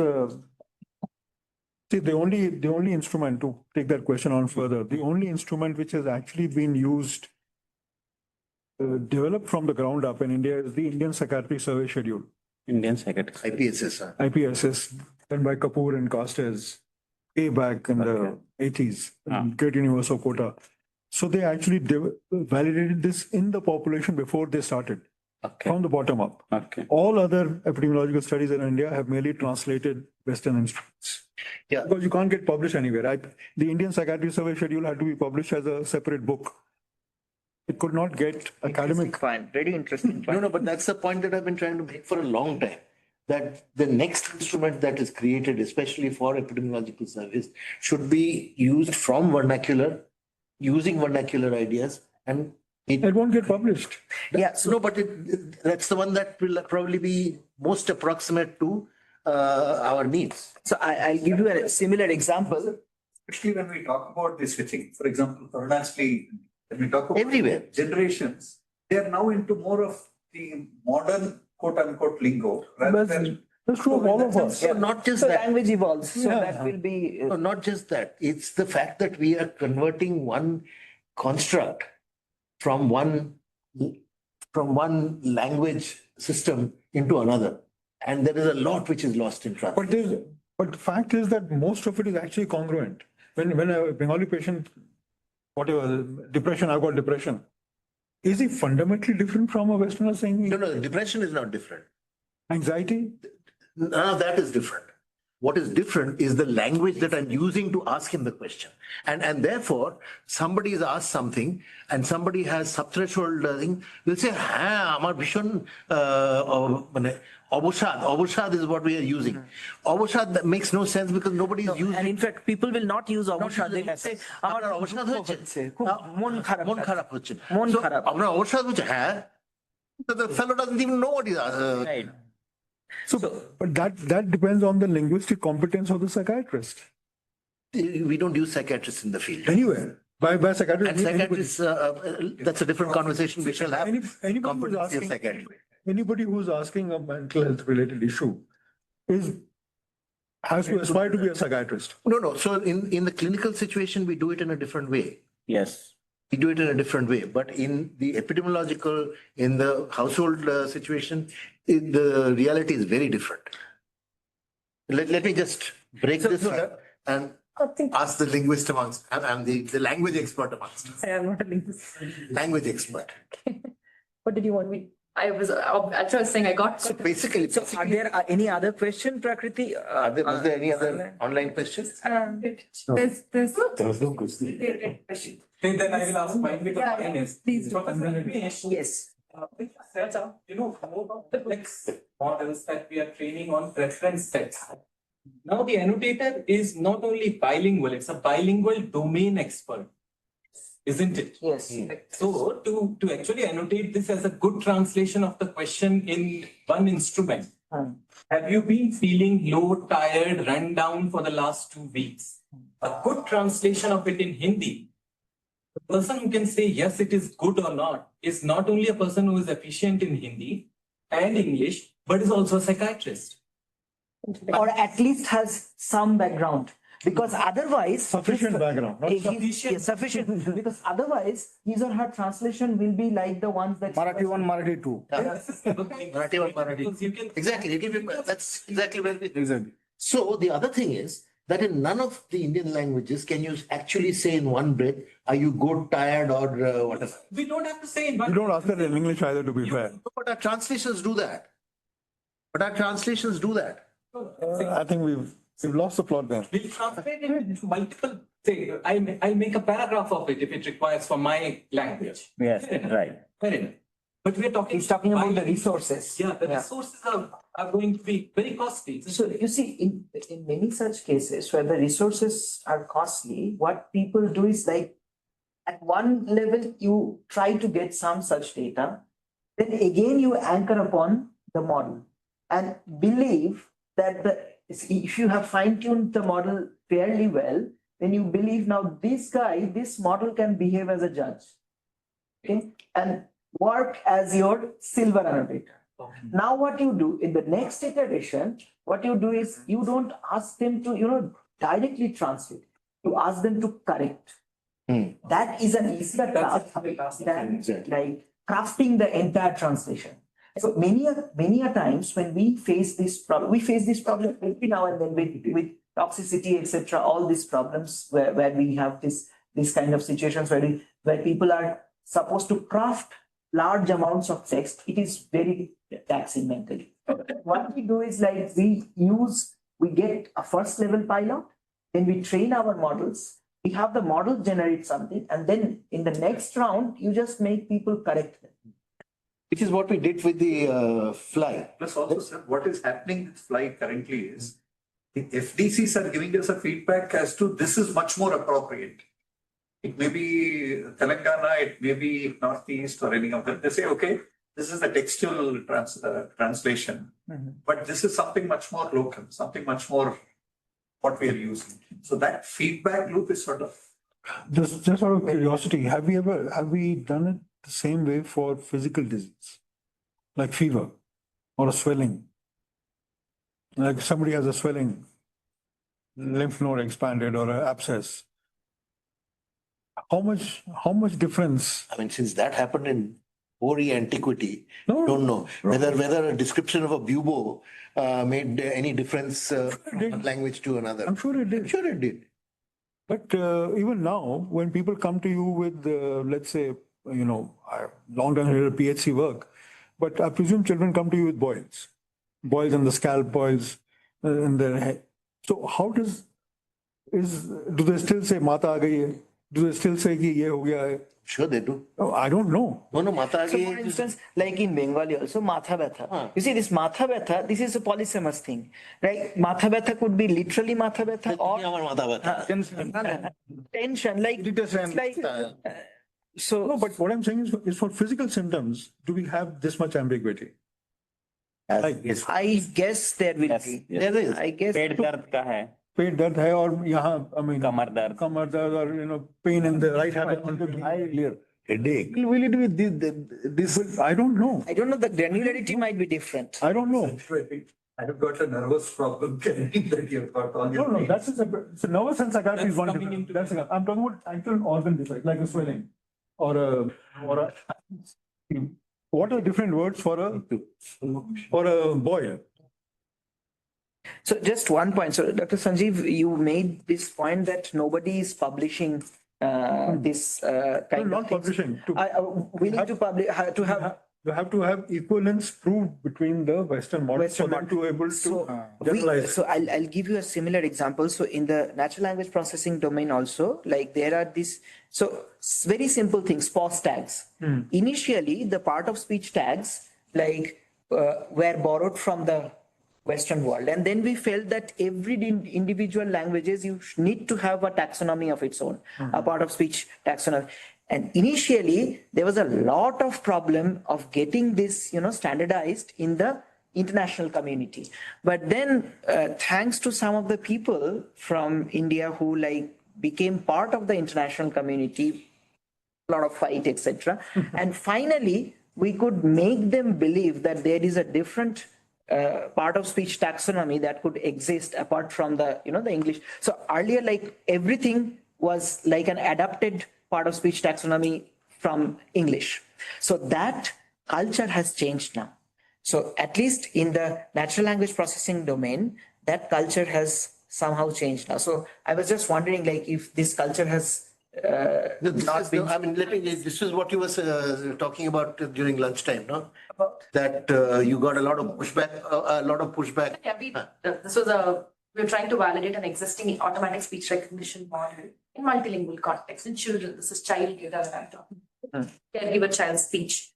see, the only instrument, to take that question on further, the only instrument which has actually been used, developed from the ground up in India is the Indian Psychiatry Survey Schedule, Indian psychiatrists. IPSS. IPSS, done by Kapoor and Costes, way back in the 80s, Great Universal Quota. So they actually validated this in the population before they started. Okay. From the bottom up. Okay. All other epidemiological studies in India have merely translated Western instruments. Yeah. Because you can't get published anywhere. The Indian Psychiatry Survey Schedule had to be published as a separate book. It could not get academic. fine, very interesting. No, but that's the point that I've been trying to make for a long time. That the next instrument that is created, especially for epidemiological service, should be used from vernacular, using vernacular ideas, and It won't get published. Yeah, no, but that's the one that will probably be most approximate to our needs. so I'll give you a similar example. Especially when we talk about the switching, for example, honestly, when we talk about Everywhere. generations, they are now into more of the modern quote unquote lingo rather than. That's true of all of us. So not just So that. language evolves, so Yeah. that will be. No, not just that. It's the fact that we are converting one construct from one language system into another. And there is a lot which is lost in translation. But the fact is that most of it is actually congruent. When a Bengali patient, whatever, depression, I've got depression. Is he fundamentally different from a Westerner saying No, depression is not different. anxiety? None of that is different. What is different is the language that I'm using to ask him the question. And therefore, somebody is asked something and somebody has subthreshold thing, will say, amar bhishon Oversight is what we are using. Oversight that makes no sense because nobody is using. And in fact, people will not use oversight. They will say, আমার অবসাদ হচ্ছে মন খারাপ মন খারাপ হচ্ছে মন So, খারাপ। আপনার অবসাদ হচ্ছে হ্যাঁ the fellow doesn't even know what he's Right. So, but that depends on the linguistic competence of the psychiatrist. we don't use psychiatrists in the field. Anywhere. By psychiatrist. And psychiatrists, that's a different conversation we shall have. Anybody who's Competency of asking, psychiatry. anybody who's asking a mental health related issue has to aspire to be a psychiatrist. No. So in the clinical situation, we do it in a different way. Yes. We do it in a different way. But in the epidemiological, in the household situation, the reality is very different. Let me just break this up and I think Ask the linguist amongst, I'm the language expert amongst us. I am not a linguist. Language expert. What did you want me? I was actually saying I got. So basically, So are there any other question, Prakriti? was there any other online questions? There's There was no question. question. Then I will ask mine because Yeah, mine is. please do. Professor Animesh, Yes. most of the flex models that we are training on reference sets. Now the annotator is not only bilingual, it's a bilingual domain expert, isn't it? Yes. So to actually annotate this as a good translation of the question in one instrument, have you been feeling low, tired, run down for the last 2 weeks? A good translation of it in Hindi. The person who can say yes, it is good or not, is not only a person who is efficient in Hindi and English, but is also a psychiatrist. Or at least has some background. Because otherwise. Sufficient background, not Yes, sufficient. Because otherwise, his or her translation will be like the ones that. Marathi 1, Marathi 2. Marathi one, Marathi. Because you can Exactly, that's exactly where we. Exactly. So the other thing is that in none of the Indian languages can you actually say in one breath, are you good, tired, or whatever. we don't have to say in one. You don't ask that in English either, to be fair. But our translations do that. I think we've lost the plot there. We'll translate it into multiple. Say, I'll make a paragraph of it if it requires for my language. Yes, right. Fair enough. But we're talking. He's talking about the bilingual. resources. Yeah, the resources are going to be very costly. So you see, in many such cases where the resources are costly, what people do is like, at one level, you try to get some such data, then again you anchor upon the model and believe that if you have fine-tuned the model fairly well, then you believe now this model can behave as a judge. Okay, and work as your silver annotator. Now what you do in the next iteration, what you do is you don't ask them to, directly translate. You ask them to correct. That is an easier task than like crafting the entire translation. So many a times when we face this problem every now and then with toxicity, etc., all these problems where we have this kind of situations where people are supposed to craft large amounts of text, it is very taxing mentally. What we do is like we get a first level pilot, then we train our models, we have the model generate something, and then in the next round, you just make people correct them. Which is what we did with the fly. Plus also, sir, what is happening with fly currently is the FDCs are giving us a feedback as to this is much more appropriate. It may be Telangana, it may be Northeast or any of them. They say, okay, this is the textual translation, but this is something much more local, something much more what we are using. So that feedback loop is sort of. Just out of curiosity, have we done it the same way for physical disease? Like fever or a swelling? Like somebody has a swelling, lymph node expanded or an abscess. How much difference? I mean, since that happened in hoary antiquity, No. don't know whether a description of a bubo made any difference one language to another. I'm sure it did. I'm sure it did. But even now, when people come to you with, let's say, long done here PhD work, but I presume children come to you with boils on the scalp, boils in their head. So how do they still say Mata aa gayi hai? Do they still say ki ye ho gaya hai? Sure they do. Oh, I don't know. No, Mata aa So gayi for hai. instance, like in Bengali also, Matha Betha. You see this Matha Betha, this is a polysemous thing, right? Matha Betha could be literally Matha Betha or tension, like, it's like, so. No, but what I'm saying is for physical symptoms, do we have this much ambiguity? I guess there will be. There is. I guess. पेट दर्द का है, पेट दर्द है और यहाँ कमर दर्द, कमर दर्द और pain in the right hand. Clear. Headache. Will it be this? I don't know. I don't know, the granularity might be different. I don't know. I have got a nervous problem that you've got all your. No, that's it's a nervous and psychiatry is one different. I'm talking about actual organ defect, like a swelling or a. What are different words for a boil? So just one point. So Dr. Sanjeev, you made this point that nobody is publishing this kind Not of things. publishing. We need to publish to have. You have to have equivalence proved between the Western models for them to able to generalize. So I'll give you a similar example. So in the natural language processing domain also, like there are these, so very simple things, pause tags. Initially, the part of speech tags like were borrowed from the Western world. And then we felt that every individual languages, you need to have a taxonomy of its own, a part of speech taxonomy. And initially, there was a lot of problem of getting this, standardized in the international community. But then, thanks to some of the people from India who became part of the international community, a lot of fight, etc. And finally, we could make them believe that there is a different part of speech taxonomy that could exist apart from the, the English. So earlier, everything was like an adapted part of speech taxonomy from English. So that culture has changed now. So at least in the natural language processing domain, that culture has somehow changed now. So I was just wondering, if this culture has this is what you were talking about during lunchtime, no? That you got a lot of pushback. Yeah, we were trying to validate an existing automatic speech recognition model in multilingual context in children. This is child data that I'm talking about. Caregiver child speech.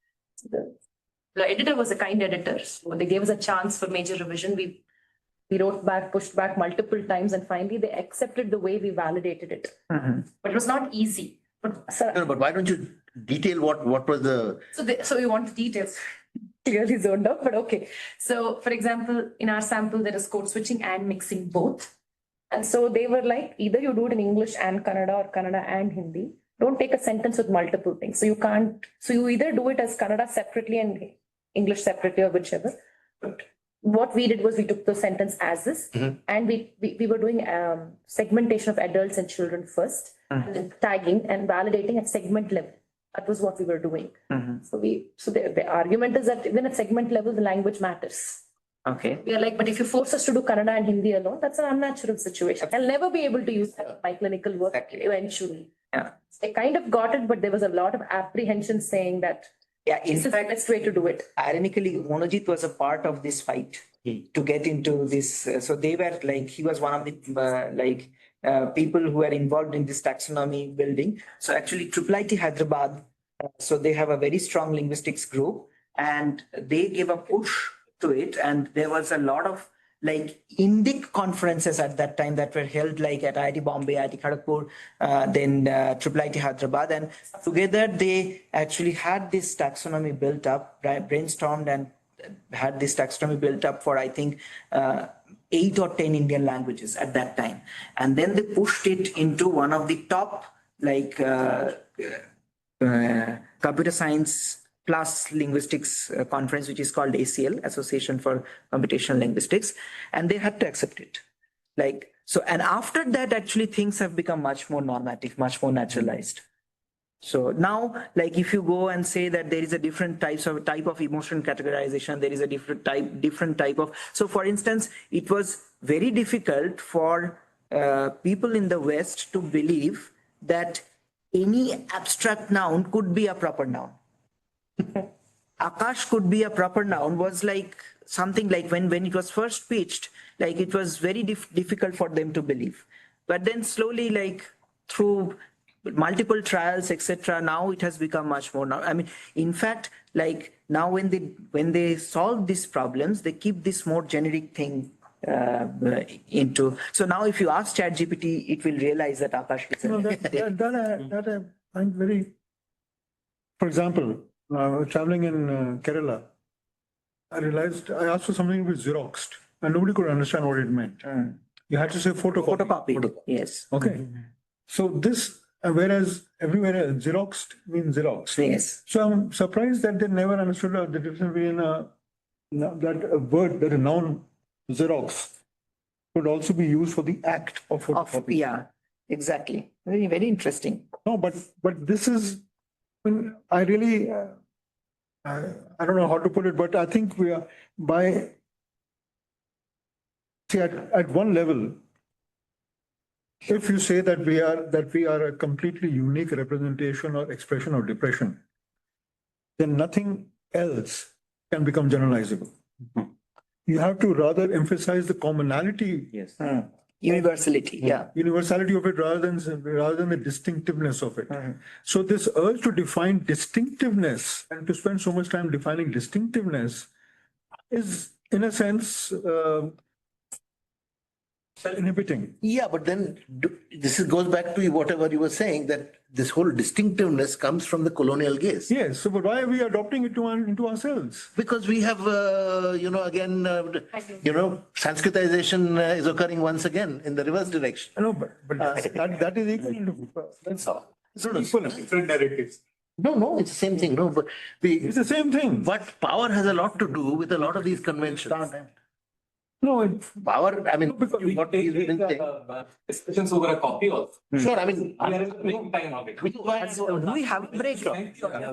The editor was a kind editor, so they gave us a chance for major revision. We wrote back, pushed back multiple times, and finally they accepted the way we validated it. But it was not easy. But why don't you detail what was the? So we want the details. Clearly zoned out, but okay. So for example, in our sample, there is code switching and mixing both. And so they were like, either you do it in English and Kannada or Kannada and Hindi. Don't take a sentence with multiple things. So you can't, so you either do it as Kannada separately and English separately or whichever. But what we did was we took the sentence as is, and we were doing segmentation of adults and children first, and then tagging and validating at segment level. That was what we were doing. So the argument is that even at segment level, the language matters. Okay. We are like, but if you force us to do Kannada and Hindi alone, that's an unnatural situation. I'll never be able to use that in my clinical work eventually. Yeah. I kind of got it, but there was a lot of apprehension saying that this is the best way to do it. Ironically, Monojit was a part of this fight to get into this. So they were he was one of the people who were involved in this taxonomy building. So actually, IIIT Hyderabad, so they have a very strong linguistics group, and they gave a push to it. And there was a lot of Indic conferences at that time that were held at IIT Bombay, IIT Kharagpur, then IIIT Hyderabad. And together they actually had this taxonomy built up, brainstormed and had this taxonomy built up for, I think, 8 or 10 Indian languages at that time. And then they pushed it into one of the top computer science plus linguistics conference, which is called ACL, Association for Computational Linguistics, and they had to accept it. And after that, actually things have become much more normative, much more naturalized. So now, if you go and say that there is a different type of emotion categorization, there is a different type of. So for instance, it was very difficult for people in the West to believe that any abstract noun could be a proper noun. Akash could be a proper noun was something when it was first pitched, it was very difficult for them to believe. But then slowly, through multiple trials, etc., now it has become much more. I mean, in fact, now when they solve these problems, they keep this more generic thing into. So now if you ask ChatGPT, it will realize that Akash is that I find very. For example, traveling in Kerala, I realized I asked for something with Xeroxed, and nobody could understand what it meant. You had to say photocopy. Yes. Okay. So this, whereas everywhere else, Xeroxed means Xerox. Yes. So I'm surprised that they never understood the difference between that a word, that a noun, Xerox, could also be used for the act of photocopy. Yeah, exactly. Very, very interesting. No, but this is, I really, I don't know how to put it, but I think we are, by See, at one level, if you say that we are a completely unique representation or expression of depression, then nothing else can become generalizable. You have to rather emphasize the commonality. Yes. Universality, yeah. Universality of it rather than the distinctiveness of it. So this urge to define distinctiveness and to spend so much time defining distinctiveness is, in a sense, self-inhibiting. Yeah, but then goes back to whatever you were saying, that this whole distinctiveness comes from the colonial gaze. Yes, so but why are we adopting it into ourselves? Because we have, Sanskritization is occurring once again in the reverse direction. No, but that is equal. That's equal. Different narratives. No, it's the same thing. No, but It's the same thing. but power has a lot to do with a lot of these conventions. No, Power, I mean, because what he's been saying. Discussions over a copy also. Sure, I mean, We are in the break time of it. Do we have a break?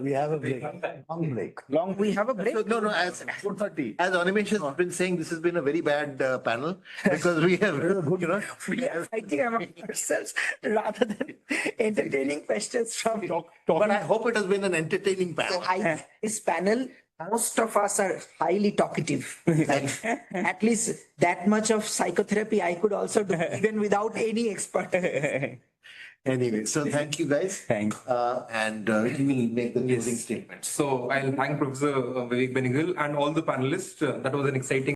We have a break, long break. We have a break? so, no, as 4:30. Animesh has been saying, this has been a very bad panel because we have, We are fighting among ourselves rather than entertaining questions from. but I hope it has been an entertaining panel. This panel, most of us are highly talkative. Like, at least that much of psychotherapy I could also do even without any expert. Anyway, so thank you guys. Thanks. And you will make the closing statements. So I'll thank Professor Vivek Benegal and all the panelists. That was an exciting